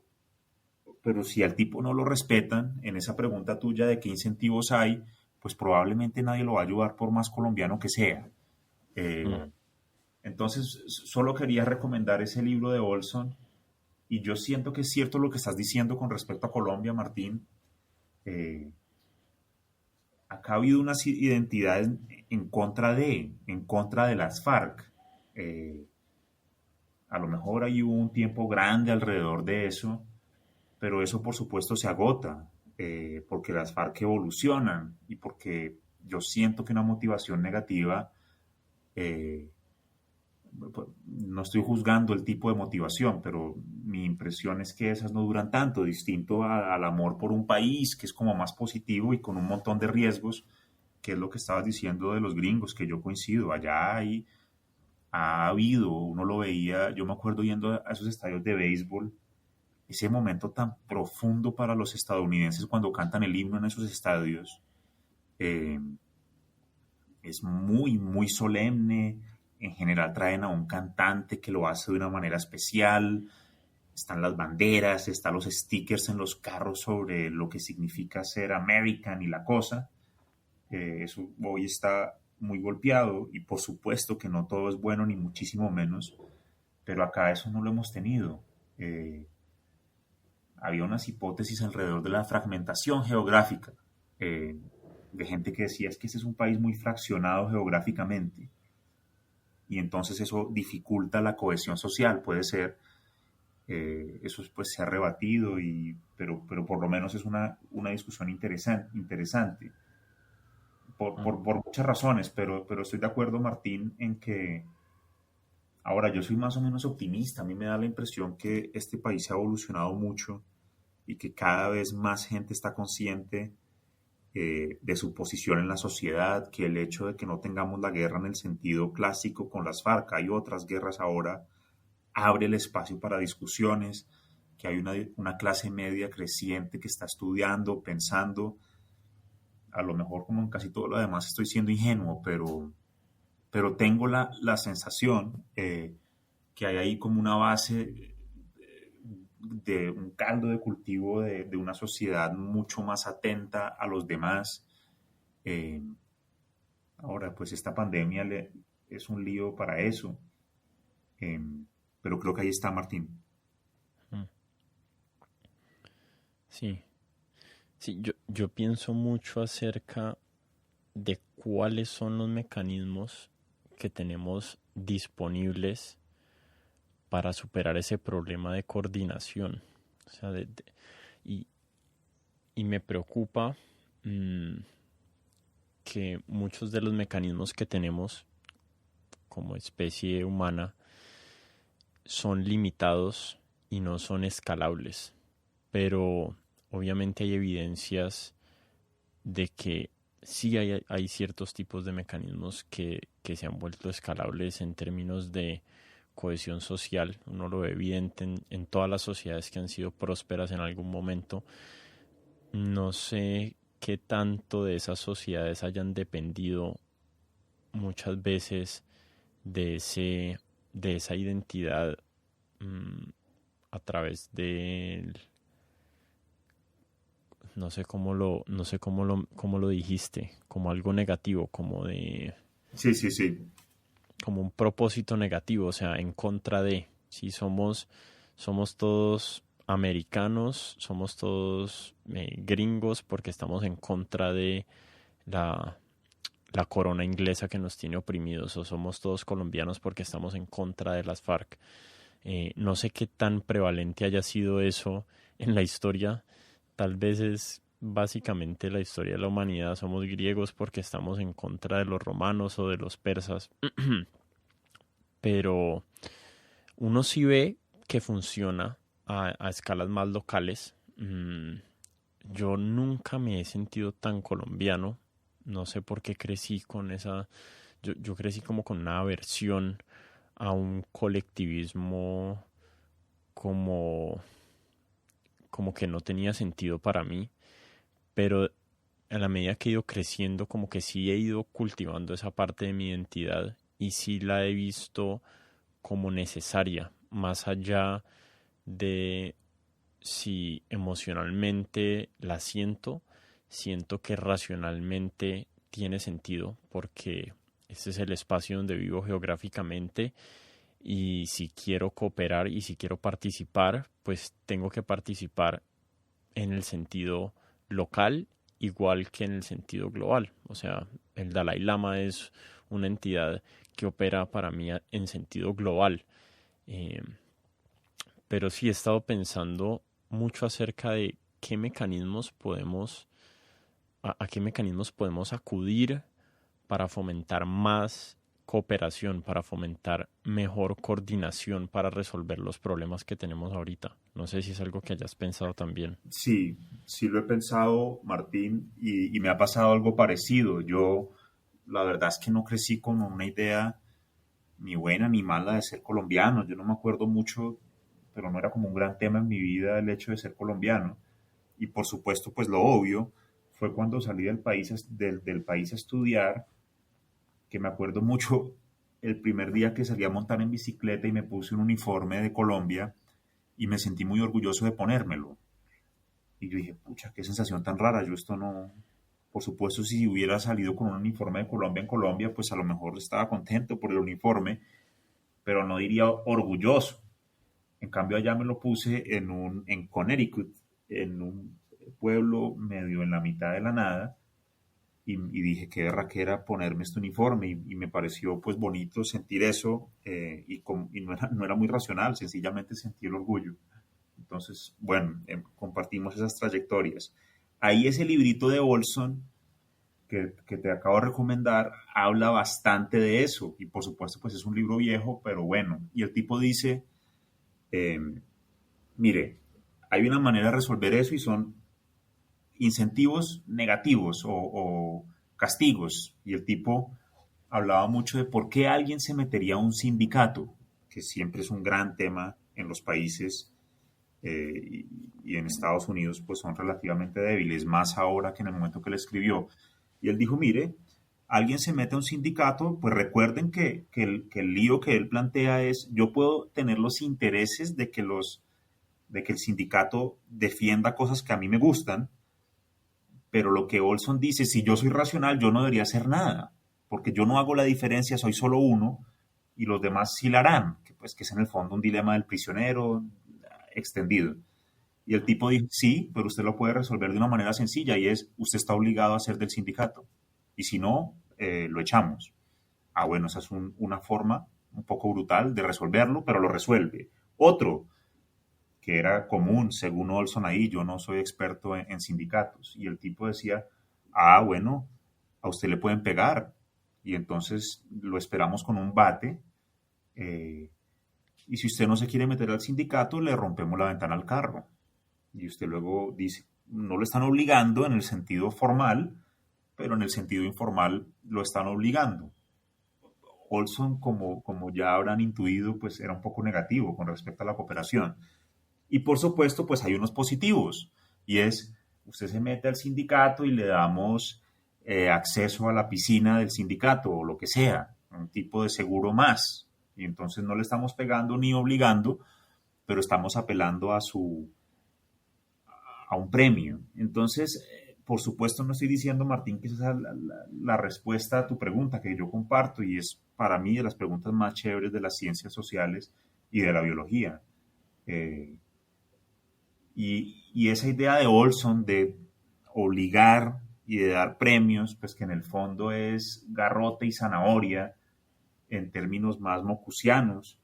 pero si al tipo no lo respetan, en esa pregunta tuya de qué incentivos hay, pues probablemente nadie lo va a ayudar por más colombiano que sea. Entonces, solo quería recomendar ese libro de Olson, y yo siento que es cierto lo que estás diciendo con respecto a Colombia, Martín. Acá ha habido unas identidades en contra de las FARC. A lo mejor hay un tiempo grande alrededor de eso, pero eso por supuesto se agota, porque las FARC evolucionan y porque yo siento que una motivación negativa, no estoy juzgando el tipo de motivación, pero mi impresión es que esas no duran tanto, distinto al amor por un país, que es como más positivo y con un montón de riesgos, que es lo que estabas diciendo de los gringos, que yo coincido. Allá ha habido, uno lo veía, yo me acuerdo yendo a esos estadios de béisbol, ese momento tan profundo para los estadounidenses cuando cantan el himno en esos estadios, eh, es muy, muy solemne. En general traen a un cantante que lo hace de una manera especial, están las banderas, están los stickers en los carros sobre lo que significa ser American y la cosa. Eso hoy está muy golpeado, y por supuesto que no todo es bueno ni muchísimo menos, pero acá eso no lo hemos tenido. Había unas hipótesis alrededor de la fragmentación geográfica, de gente que decía es que este es un país muy fraccionado geográficamente y entonces eso dificulta la cohesión social, puede ser, Eso pues se ha rebatido, pero por lo menos es una discusión interesante por muchas razones, pero estoy de acuerdo, Martín, en que ahora yo soy más o menos optimista. A mí me da la impresión que este país se ha evolucionado mucho y que cada vez más gente está consciente de su posición en la sociedad, que el hecho de que no tengamos la guerra en el sentido clásico con las FARC, hay otras guerras ahora, abre el espacio para discusiones, que hay una clase media creciente que está estudiando, pensando. A lo mejor, como en casi todo lo demás, estoy siendo ingenuo, pero tengo la sensación que hay ahí como una base de un caldo de cultivo de una sociedad mucho más atenta a los demás. Eh, Ahora, pues esta pandemia es un lío para eso, eh, pero creo que ahí está, Martín. Mm. Sí, sí, yo pienso mucho acerca de cuáles son los mecanismos que tenemos disponibles para superar ese problema de coordinación. O sea, y, y me preocupa mmm, que muchos de los mecanismos que tenemos como especie humana son limitados y no son escalables. Pero obviamente hay evidencias de que sí hay ciertos tipos de mecanismos que se han vuelto escalables en términos de cohesión social. Uno lo ve evidente en todas las sociedades que han sido prósperas en algún momento. No sé qué tanto de esas sociedades hayan dependido muchas veces de de esa identidad mmm, a través de no sé cómo lo dijiste, como algo negativo, como de Sí, sí, sí. como un propósito negativo, o sea, en contra de, si somos todos americanos, somos todos gringos porque estamos en contra de la, la corona inglesa que nos tiene oprimidos, o somos todos colombianos porque estamos en contra de las FARC. No sé qué tan prevalente haya sido eso en la historia. Tal vez es básicamente la historia de la humanidad. Somos griegos porque estamos en contra de los romanos o de los persas. Pero uno sí ve que funciona a escalas más locales. Yo nunca me he sentido tan colombiano. No sé por qué crecí con esa... yo crecí como con una aversión a un colectivismo como, como que no tenía sentido para mí, pero a la medida que he ido creciendo, como que sí he ido cultivando esa parte de mi identidad y sí la he visto como necesaria, más allá de si emocionalmente la siento, siento que racionalmente tiene sentido, porque este es el espacio donde vivo geográficamente y si quiero cooperar y si quiero participar, pues tengo que participar en el sentido local igual que en el sentido global. O sea, el Dalai Lama es una entidad que opera para mí en sentido global. Eh, pero sí he estado pensando mucho acerca de qué mecanismos a qué mecanismos podemos acudir para fomentar más cooperación, para fomentar mejor coordinación para resolver los problemas que tenemos ahorita. No sé si es algo que hayas pensado también. Sí, sí lo he pensado, Martín, y me ha pasado algo parecido. Yo, la verdad es que no crecí con una idea ni buena ni mala de ser colombiano. Yo no me acuerdo mucho, pero no era como un gran tema en mi vida el hecho de ser colombiano. Y por supuesto, pues lo obvio fue cuando salí del país, del país a estudiar, que me acuerdo mucho el primer día que salí a montar en bicicleta y me puse un uniforme de Colombia y me sentí muy orgulloso de ponérmelo. Y yo dije, pucha, qué sensación tan rara, yo esto no... Por supuesto, si hubiera salido con un uniforme de Colombia en Colombia, pues a lo mejor estaba contento por el uniforme, pero no diría orgulloso. En cambio, allá me lo puse en Connecticut, en un pueblo medio en la mitad de la nada, y dije qué berraquera ponerme este uniforme y me pareció pues bonito sentir eso y no era muy racional, sencillamente sentí el orgullo. Entonces, bueno, compartimos esas trayectorias. Ahí ese librito de Olson que te acabo de recomendar habla bastante de eso y por supuesto pues es un libro viejo, pero bueno. Y el tipo dice, eh, mire, hay una manera de resolver eso y son incentivos negativos o castigos. Y el tipo hablaba mucho de por qué alguien se metería a un sindicato, que siempre es un gran tema en los países y en Estados Unidos pues son relativamente débiles, más ahora que en el momento que le escribió. Y él dijo, mire, alguien se mete a un sindicato, pues recuerden que el lío que él plantea es, yo puedo tener los intereses de que el sindicato defienda cosas que a mí me gustan, pero lo que Olson dice, si yo soy racional, yo no debería hacer nada, porque yo no hago la diferencia, soy solo uno, y los demás sí la harán, que, pues, que es en el fondo un dilema del prisionero extendido. Y el tipo dijo, sí, pero usted lo puede resolver de una manera sencilla, y es, usted está obligado a ser del sindicato, y si no, lo echamos. Ah, bueno, esa es una forma un poco brutal de resolverlo, pero lo resuelve. Otro, que era común, según Olson ahí, yo no soy experto en sindicatos, y el tipo decía, ah, bueno, a usted le pueden pegar, y entonces lo esperamos con un bate, eh, y si usted no se quiere meter al sindicato, le rompemos la ventana al carro. Y usted luego dice, no lo están obligando en el sentido formal, pero en el sentido informal lo están obligando. Olson, como ya habrán intuido, pues era un poco negativo con respecto a la cooperación. Y por supuesto, pues hay unos positivos, y es, usted se mete al sindicato y le damos acceso a la piscina del sindicato o lo que sea, un tipo de seguro más. Y entonces no le estamos pegando ni obligando, pero estamos apelando a un premio. Entonces, por supuesto, no estoy diciendo, Martín, que esa es la respuesta a tu pregunta que yo comparto y es para mí de las preguntas más chéveres de las ciencias sociales y de la biología. Eh, y esa idea de Olson de obligar y de dar premios, pues que en el fondo es garrote y zanahoria en términos más mocusianos,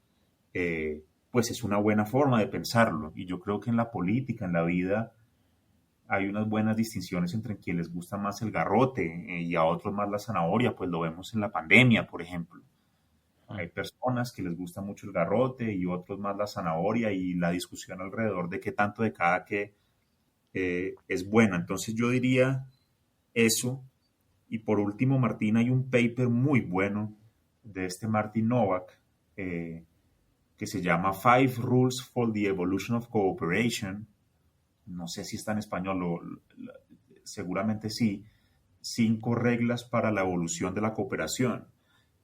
pues es una buena forma de pensarlo. Y yo creo que en la política, en la vida, hay unas buenas distinciones entre quien les gusta más el garrote y a otros más la zanahoria, pues lo vemos en la pandemia, por ejemplo. Hay personas que les gusta mucho el garrote y otros más la zanahoria y la discusión alrededor de qué tanto de cada que es buena. Entonces yo diría eso. Y por último, Martín, hay un paper muy bueno de este Martin Novak que se llama Five Rules for the Evolution of Cooperation. No sé si está en español, seguramente sí. 5 reglas para la evolución de la cooperación.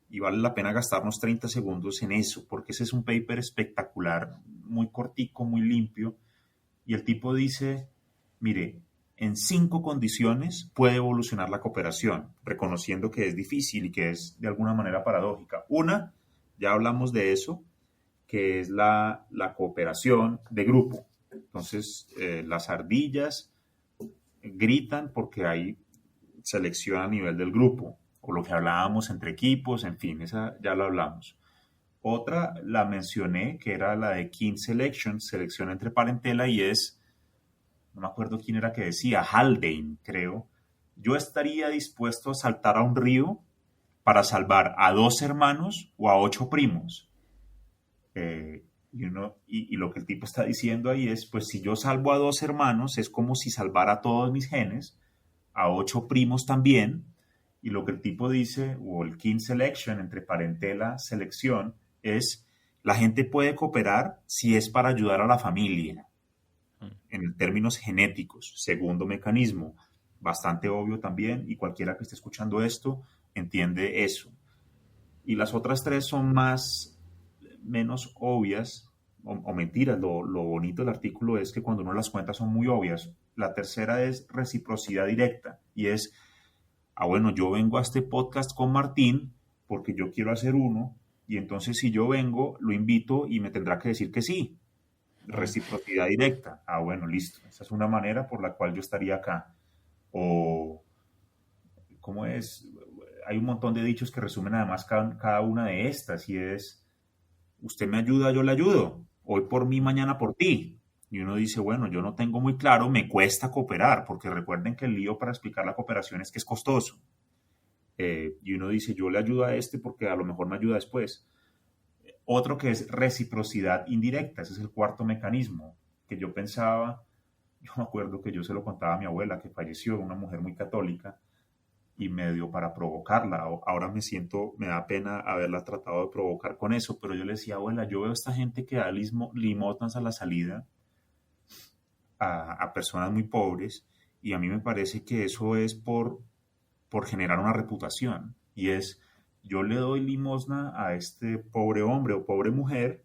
Y vale la pena gastarnos 30 segundos en eso, porque ese es un paper espectacular, muy cortico, muy limpio. Y el tipo dice, mire, en 5 condiciones puede evolucionar la cooperación, reconociendo que es difícil y que es de alguna manera paradójica. Una, ya hablamos de eso, que es la cooperación de grupo. Entonces, las ardillas gritan porque hay selección a nivel del grupo, o lo que hablábamos entre equipos, en fin, esa ya lo hablamos. Otra la mencioné, que era la de Kin Selection, selección entre parentela, y es, no me acuerdo quién era que decía, Haldane, creo, yo estaría dispuesto a saltar a un río para salvar a 2 hermanos o a 8 primos. Y lo que el tipo está diciendo ahí es, pues si yo salvo a 2 hermanos, es como si salvara a todos mis genes, a 8 primos también, y lo que el tipo dice, o el kin selection, entre parentela, selección, es la gente puede cooperar si es para ayudar a la familia, en términos genéticos. Segundo mecanismo, bastante obvio también, y cualquiera que esté escuchando esto entiende eso. Y las otras 3 son menos obvias, o mentiras. Lo bonito del artículo es que cuando uno las cuenta son muy obvias. La tercera es reciprocidad directa, y es, bueno, yo vengo a este podcast con Martín porque yo quiero hacer uno, y entonces si yo vengo, lo invito y me tendrá que decir que sí. Reciprocidad directa. Bueno, listo. Esa es una manera por la cual yo estaría acá. O ¿cómo es? Hay un montón de dichos que resumen además cada una de estas y es, usted me ayuda, yo le ayudo, hoy por mí, mañana por ti. Y uno dice, bueno, yo no tengo muy claro, me cuesta cooperar, porque recuerden que el lío para explicar la cooperación es que es costoso. Y uno dice, yo le ayudo a este porque a lo mejor me ayuda después. Otro que es reciprocidad indirecta, ese es el cuarto mecanismo que yo pensaba, yo me acuerdo que yo se lo contaba a mi abuela que falleció, una mujer muy católica, y medio para provocarla. Ahora me da pena haberla tratado de provocar con eso, pero yo le decía, abuela, yo veo a esta gente que da limosnas a la salida a personas muy pobres y a mí me parece que eso es por generar una reputación y es, yo le doy limosna a este pobre hombre o pobre mujer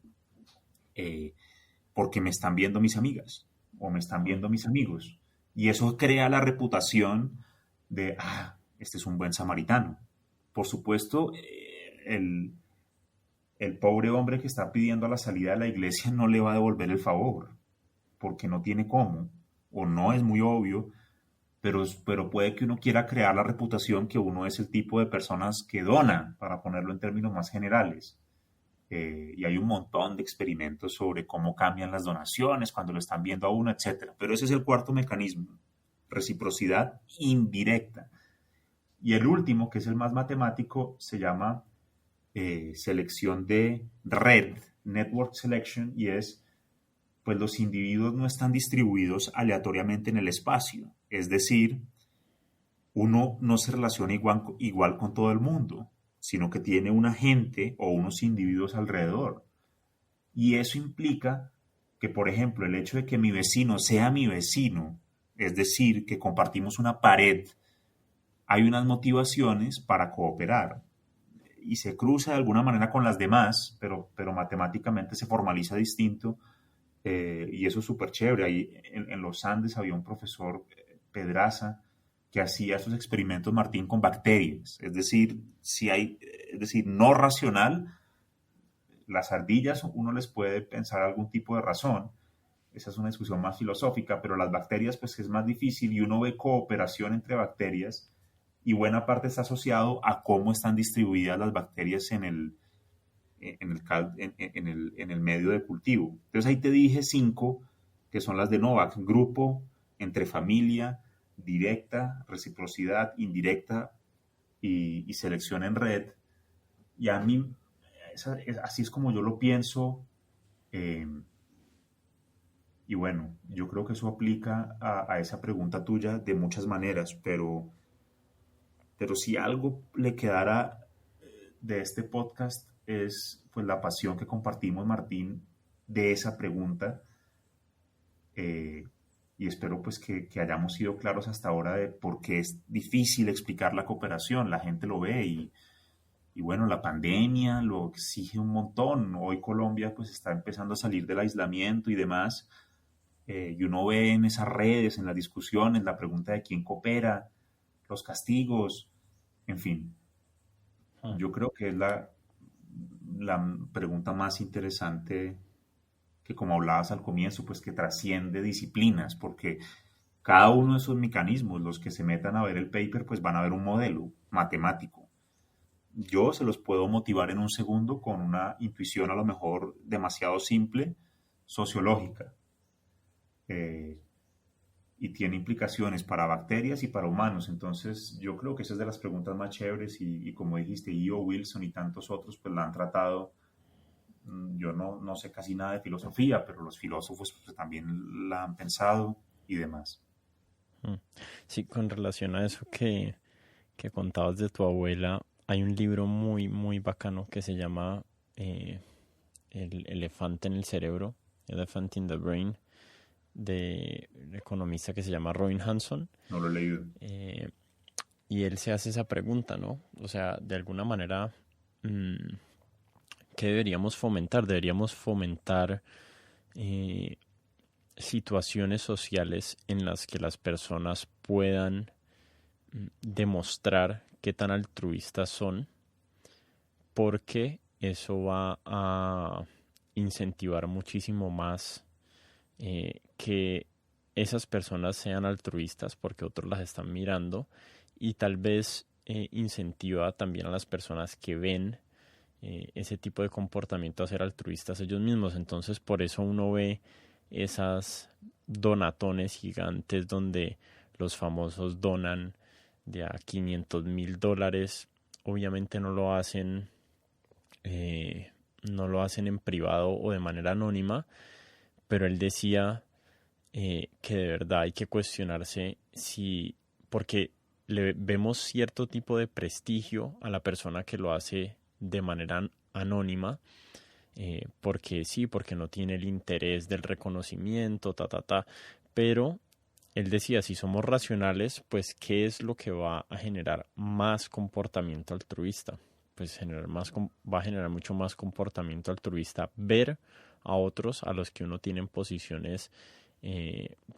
porque me están viendo mis amigas o me están viendo mis amigos y eso crea la reputación de, este es un buen samaritano. Por supuesto, el pobre hombre que está pidiendo la salida de la iglesia no le va a devolver el favor, porque no tiene cómo, o no es muy obvio, pero puede que uno quiera crear la reputación que uno es el tipo de personas que dona, para ponerlo en términos más generales. Y hay un montón de experimentos sobre cómo cambian las donaciones cuando lo están viendo a uno, etc. Pero ese es el cuarto mecanismo, reciprocidad indirecta. Y el último, que es el más matemático, se llama selección de red, network selection, y es, pues los individuos no están distribuidos aleatoriamente en el espacio. Es decir, uno no se relaciona igual con todo el mundo, sino que tiene una gente o unos individuos alrededor. Y eso implica que, por ejemplo, el hecho de que mi vecino sea mi vecino, es decir, que compartimos una pared, hay unas motivaciones para cooperar y se cruza de alguna manera con las demás, pero matemáticamente se formaliza distinto y eso es súper chévere. Ahí en los Andes había un profesor, Pedraza, que hacía esos experimentos, Martín, con bacterias, es decir, no racional. Las ardillas uno les puede pensar algún tipo de razón, esa es una discusión más filosófica, pero las bacterias pues es más difícil y uno ve cooperación entre bacterias y buena parte está asociado a cómo están distribuidas las bacterias en el medio de cultivo. Entonces ahí te dije 5 que son las de Novak: grupo, entre familia, directa, reciprocidad, indirecta y selección en red. Y a mí, así es como yo lo pienso. Y bueno, yo creo que eso aplica a esa pregunta tuya de muchas maneras, pero si algo le quedara de este podcast es pues la pasión que compartimos, Martín, de esa pregunta. Y espero pues que hayamos sido claros hasta ahora de por qué es difícil explicar la cooperación. La gente lo ve y bueno, la pandemia lo exige un montón. Hoy Colombia pues está empezando a salir del aislamiento y demás. Y uno ve en esas redes, en las discusiones, la pregunta de quién coopera, los castigos, en fin. Yo creo que es la pregunta más interesante que, como hablabas al comienzo, pues que trasciende disciplinas, porque cada uno de esos mecanismos, los que se metan a ver el paper, pues van a ver un modelo matemático. Yo se los puedo motivar en un segundo con una intuición a lo mejor demasiado simple, sociológica. Y tiene implicaciones para bacterias y para humanos. Entonces, yo creo que esa es de las preguntas más chéveres y como dijiste, E.O. Wilson y tantos otros, pues la han tratado. Yo no sé casi nada de filosofía, pero los filósofos pues, también la han pensado y demás. Sí, con relación a eso que contabas de tu abuela, hay un libro muy, muy bacano que se llama El elefante en el cerebro, Elephant in the Brain, de un economista que se llama Robin Hanson. No lo he leído. Y él se hace esa pregunta, ¿no? O sea, de alguna manera, ¿qué deberíamos fomentar? Deberíamos fomentar situaciones sociales en las que las personas puedan demostrar qué tan altruistas son, porque eso va a incentivar muchísimo más que esas personas sean altruistas porque otros las están mirando y tal vez incentiva también a las personas que ven ese tipo de comportamiento a ser altruistas ellos mismos. Entonces por eso uno ve esas donatones gigantes donde los famosos donan de a $500,000. Obviamente no lo hacen en privado o de manera anónima, pero él decía que de verdad hay que cuestionarse si, porque le vemos cierto tipo de prestigio a la persona que lo hace de manera anónima, porque sí, porque no tiene el interés del reconocimiento, pero él decía, si somos racionales, pues ¿qué es lo que va a generar más comportamiento altruista? Pues va a generar mucho más comportamiento altruista ver a otros a los que uno tiene en posiciones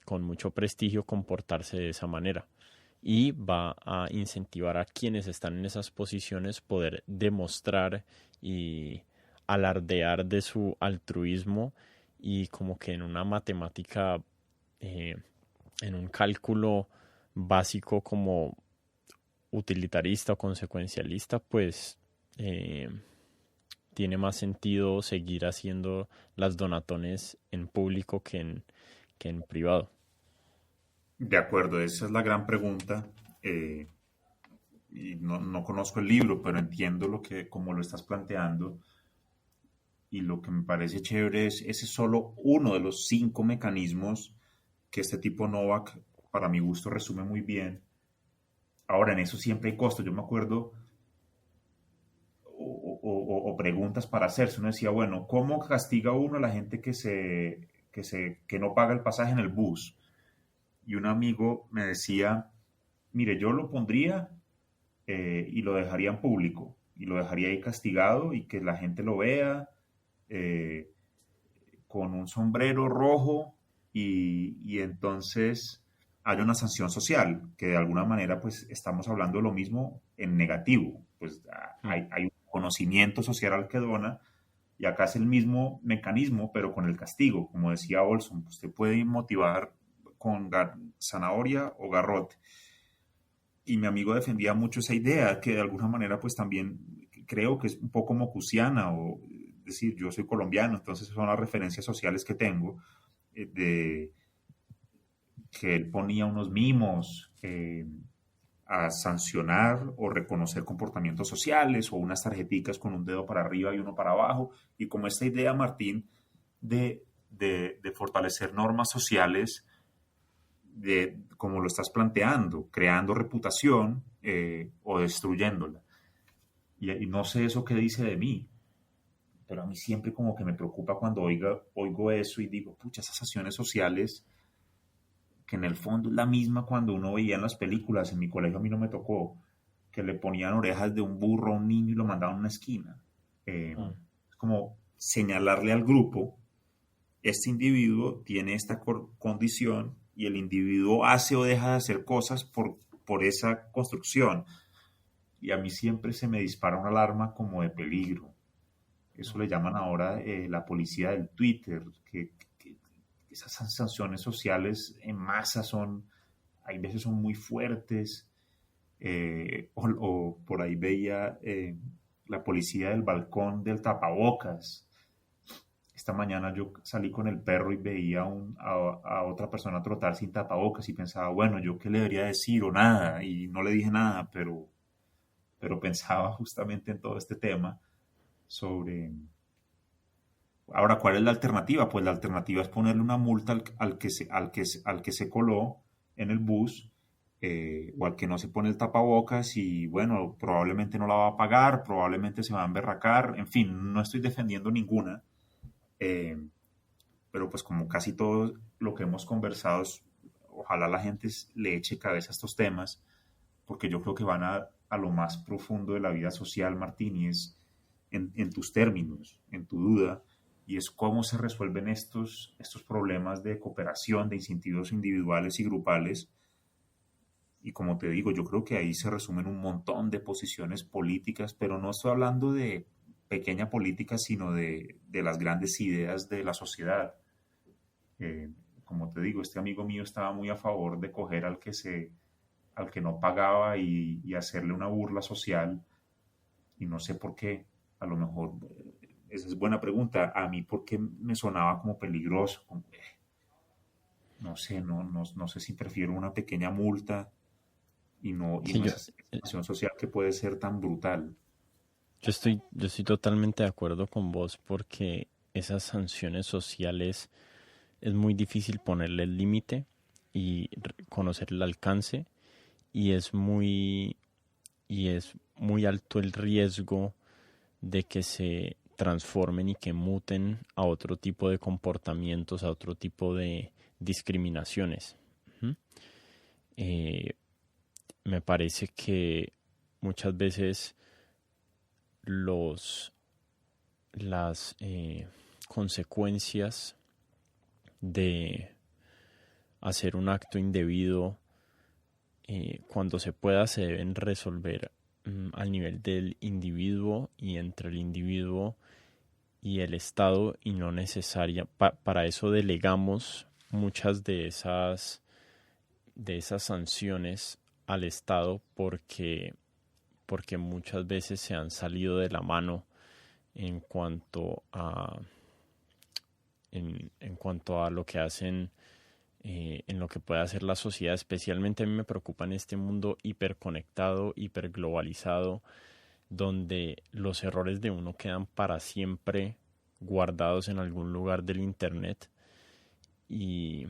con mucho prestigio comportarse de esa manera, y va a incentivar a quienes están en esas posiciones poder demostrar y alardear de su altruismo, y como que en una matemática, eh, en un cálculo básico como utilitarista o consecuencialista, pues eh, tiene más sentido seguir haciendo las donatones en público que en privado. De acuerdo, esa es la gran pregunta. eh, y no conozco el libro, pero entiendo como lo estás planteando. Y lo que me parece chévere es ese es solo uno de los 5 mecanismos que este tipo Novak, para mi gusto, resume muy bien. Ahora, en eso siempre hay costos. Yo me acuerdo, o preguntas para hacerse. Uno decía, bueno, ¿cómo castiga uno a la gente que no paga el pasaje en el bus? Y un amigo me decía, mire, yo lo pondría y lo dejaría en público, y lo dejaría ahí castigado y que la gente lo vea eh, con un sombrero rojo, y entonces hay una sanción social, que de alguna manera pues estamos hablando de lo mismo en negativo, pues Mm. hay un conocimiento social al que dona, y acá es el mismo mecanismo pero con el castigo, como decía Olson, pues, usted puede motivar con zanahoria o garrote. Y mi amigo defendía mucho esa idea, que de alguna manera pues también creo que es un poco mocusiana, o es decir, yo soy colombiano, entonces son las referencias sociales que tengo, de que él ponía unos mimos a sancionar o reconocer comportamientos sociales, o unas tarjeticas con un dedo para arriba y uno para abajo, y como esta idea, Martín, de fortalecer normas sociales, como lo estás planteando, creando reputación o destruyéndola. Y no sé eso qué dice de mí, pero a mí siempre como que me preocupa cuando oigo eso y digo, pucha, esas acciones sociales, que en el fondo es la misma cuando uno veía en las películas. En mi colegio a mí no me tocó que le ponían orejas de un burro a un niño y lo mandaban a una esquina. Mm. Es como señalarle al grupo, este individuo tiene esta condición, y el individuo hace o deja de hacer cosas por esa construcción. Y a mí siempre se me dispara una alarma como de peligro. Eso le llaman ahora la policía del Twitter, que esas sanciones sociales en masa hay veces son muy fuertes. O por ahí veía la policía del balcón del tapabocas. Esta mañana yo salí con el perro y veía a otra persona trotar sin tapabocas, y pensaba, bueno, ¿yo qué le debería decir? O nada, y no le dije nada, pero pensaba justamente en todo este tema sobre... Ahora, ¿cuál es la alternativa? Pues la alternativa es ponerle una multa al que se coló en el bus, o al que no se pone el tapabocas, y bueno, probablemente no la va a pagar, probablemente se va a emberracar, en fin, no estoy defendiendo ninguna. eh, pero pues como casi todo lo que hemos conversado, ojalá la gente le eche cabeza a estos temas, porque yo creo que van a lo más profundo de la vida social, Martín, y es en tus términos, en tu duda, y es cómo se resuelven estos problemas de cooperación, de incentivos individuales y grupales. Y como te digo, yo creo que ahí se resumen un montón de posiciones políticas, pero no estoy hablando de pequeña política, sino de las grandes ideas de la sociedad. Como te digo, este amigo mío estaba muy a favor de coger al que no pagaba y hacerle una burla social. Y no sé por qué, a lo mejor, esa es buena pregunta. A mí, ¿por qué me sonaba como peligroso? No sé, no sé si prefiero una pequeña multa y Sí, no esa sanción social que puede ser tan brutal. yo estoy totalmente de acuerdo con vos porque esas sanciones sociales es muy difícil ponerle el límite y conocer el alcance y y es muy alto el riesgo de que se transformen y que muten a otro tipo de comportamientos, a otro tipo de discriminaciones. ¿Mm? Eh, Me parece que muchas veces los, las consecuencias de hacer un acto indebido, cuando se pueda, se deben resolver al nivel del individuo y entre el individuo y el Estado y no necesaria. Para eso delegamos muchas de esas sanciones al Estado porque muchas veces se han salido de la mano en cuanto en cuanto a lo que hacen, en lo que puede hacer la sociedad. Especialmente a mí me preocupa en este mundo hiperconectado, hiperglobalizado, donde los errores de uno quedan para siempre guardados en algún lugar del internet. Y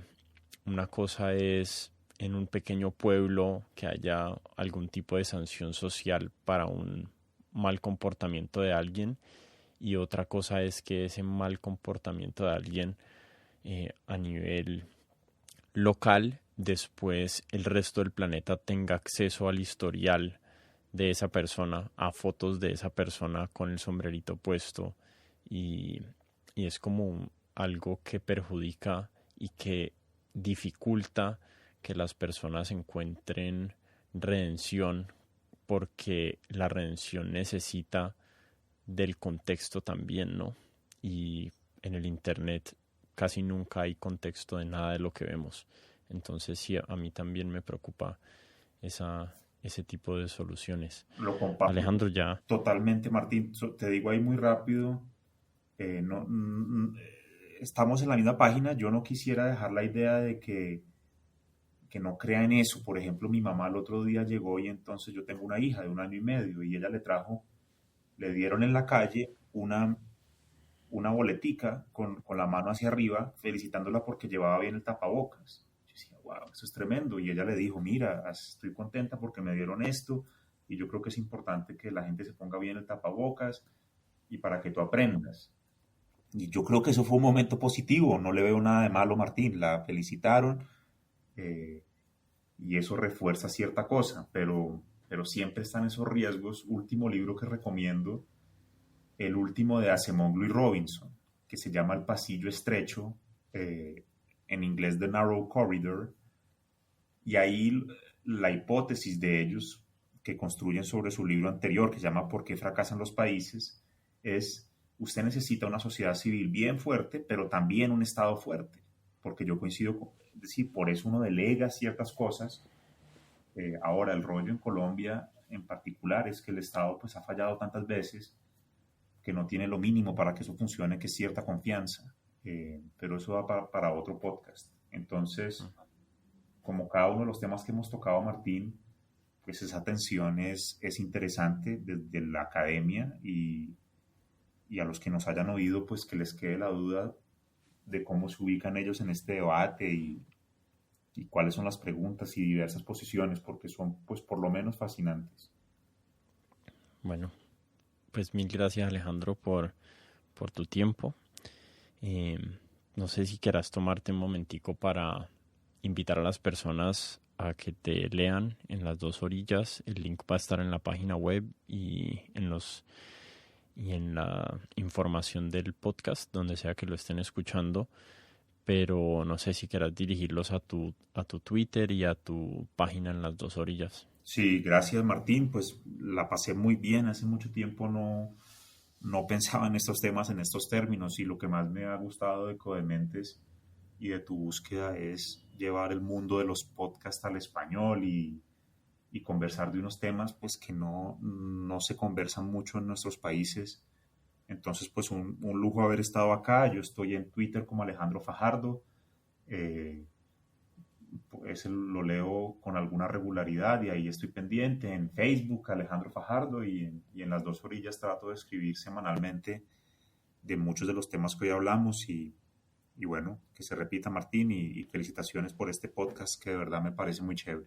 una cosa es en un pequeño pueblo que haya algún tipo de sanción social para un mal comportamiento de alguien, y otra cosa es que ese mal comportamiento de alguien, a nivel local, después el resto del planeta tenga acceso al historial de esa persona, a fotos de esa persona con el sombrerito puesto, y, y es como algo que perjudica y que dificulta que las personas encuentren redención, porque la redención necesita del contexto también, ¿no? Y en el Internet casi nunca hay contexto de nada de lo que vemos. Entonces sí, a mí también me preocupa ese tipo de soluciones. Lo comparto Alejandro, ya. totalmente, Martín. Te digo ahí muy rápido, no, estamos en la misma página. Yo no quisiera dejar la idea de que no crea en eso. Por ejemplo, mi mamá el otro día llegó y entonces yo tengo una hija de 1 año y medio y ella le dieron en la calle una boletica con la mano hacia arriba felicitándola porque llevaba bien el tapabocas. Yo decía, wow, eso es tremendo. Y ella le dijo, mira, estoy contenta porque me dieron esto y yo creo que es importante que la gente se ponga bien el tapabocas y para que tú aprendas. Y yo creo que eso fue un momento positivo, no le veo nada de malo, Martín. La felicitaron, eh, y eso refuerza cierta cosa, pero siempre están esos riesgos. Último libro que recomiendo, el último de Acemoglu y Robinson, que se llama El pasillo estrecho, en inglés The Narrow Corridor, y ahí la hipótesis de ellos que construyen sobre su libro anterior, que se llama ¿Por qué fracasan los países?, es: usted necesita una sociedad civil bien fuerte, pero también un Estado fuerte, porque yo coincido con, es decir, por eso uno delega ciertas cosas. Ahora, el rollo en Colombia en particular es que el Estado pues ha fallado tantas veces que no tiene lo mínimo para que eso funcione, que es cierta confianza. Pero eso va para otro podcast. Entonces, como cada uno de los temas que hemos tocado, Martín, pues esa tensión es interesante desde la academia, y a los que nos hayan oído, pues que les quede la duda de cómo se ubican ellos en este debate y cuáles son las preguntas y diversas posiciones, porque son pues por lo menos fascinantes. Bueno, pues mil gracias, Alejandro, por tu tiempo. Eh, no sé si quieras tomarte un momentico para invitar a las personas a que te lean en las dos orillas. El link va a estar en la página web y en la información del podcast, donde sea que lo estén escuchando. Pero no sé si quieras dirigirlos a tu Twitter y a tu página en las dos orillas. Sí, gracias, Martín. Pues la pasé muy bien. Hace mucho tiempo no pensaba en estos temas, en estos términos, y lo que más me ha gustado de Codementes y de tu búsqueda es llevar el mundo de los podcasts al español, y conversar de unos temas pues que no se conversan mucho en nuestros países. Entonces pues un lujo haber estado acá. Yo estoy en Twitter como Alejandro Fajardo. Ese lo leo con alguna regularidad y ahí estoy pendiente. En Facebook Alejandro Fajardo y en las dos orillas trato de escribir semanalmente de muchos de los temas que hoy hablamos y bueno, que se repita Martín y felicitaciones por este podcast que de verdad me parece muy chévere.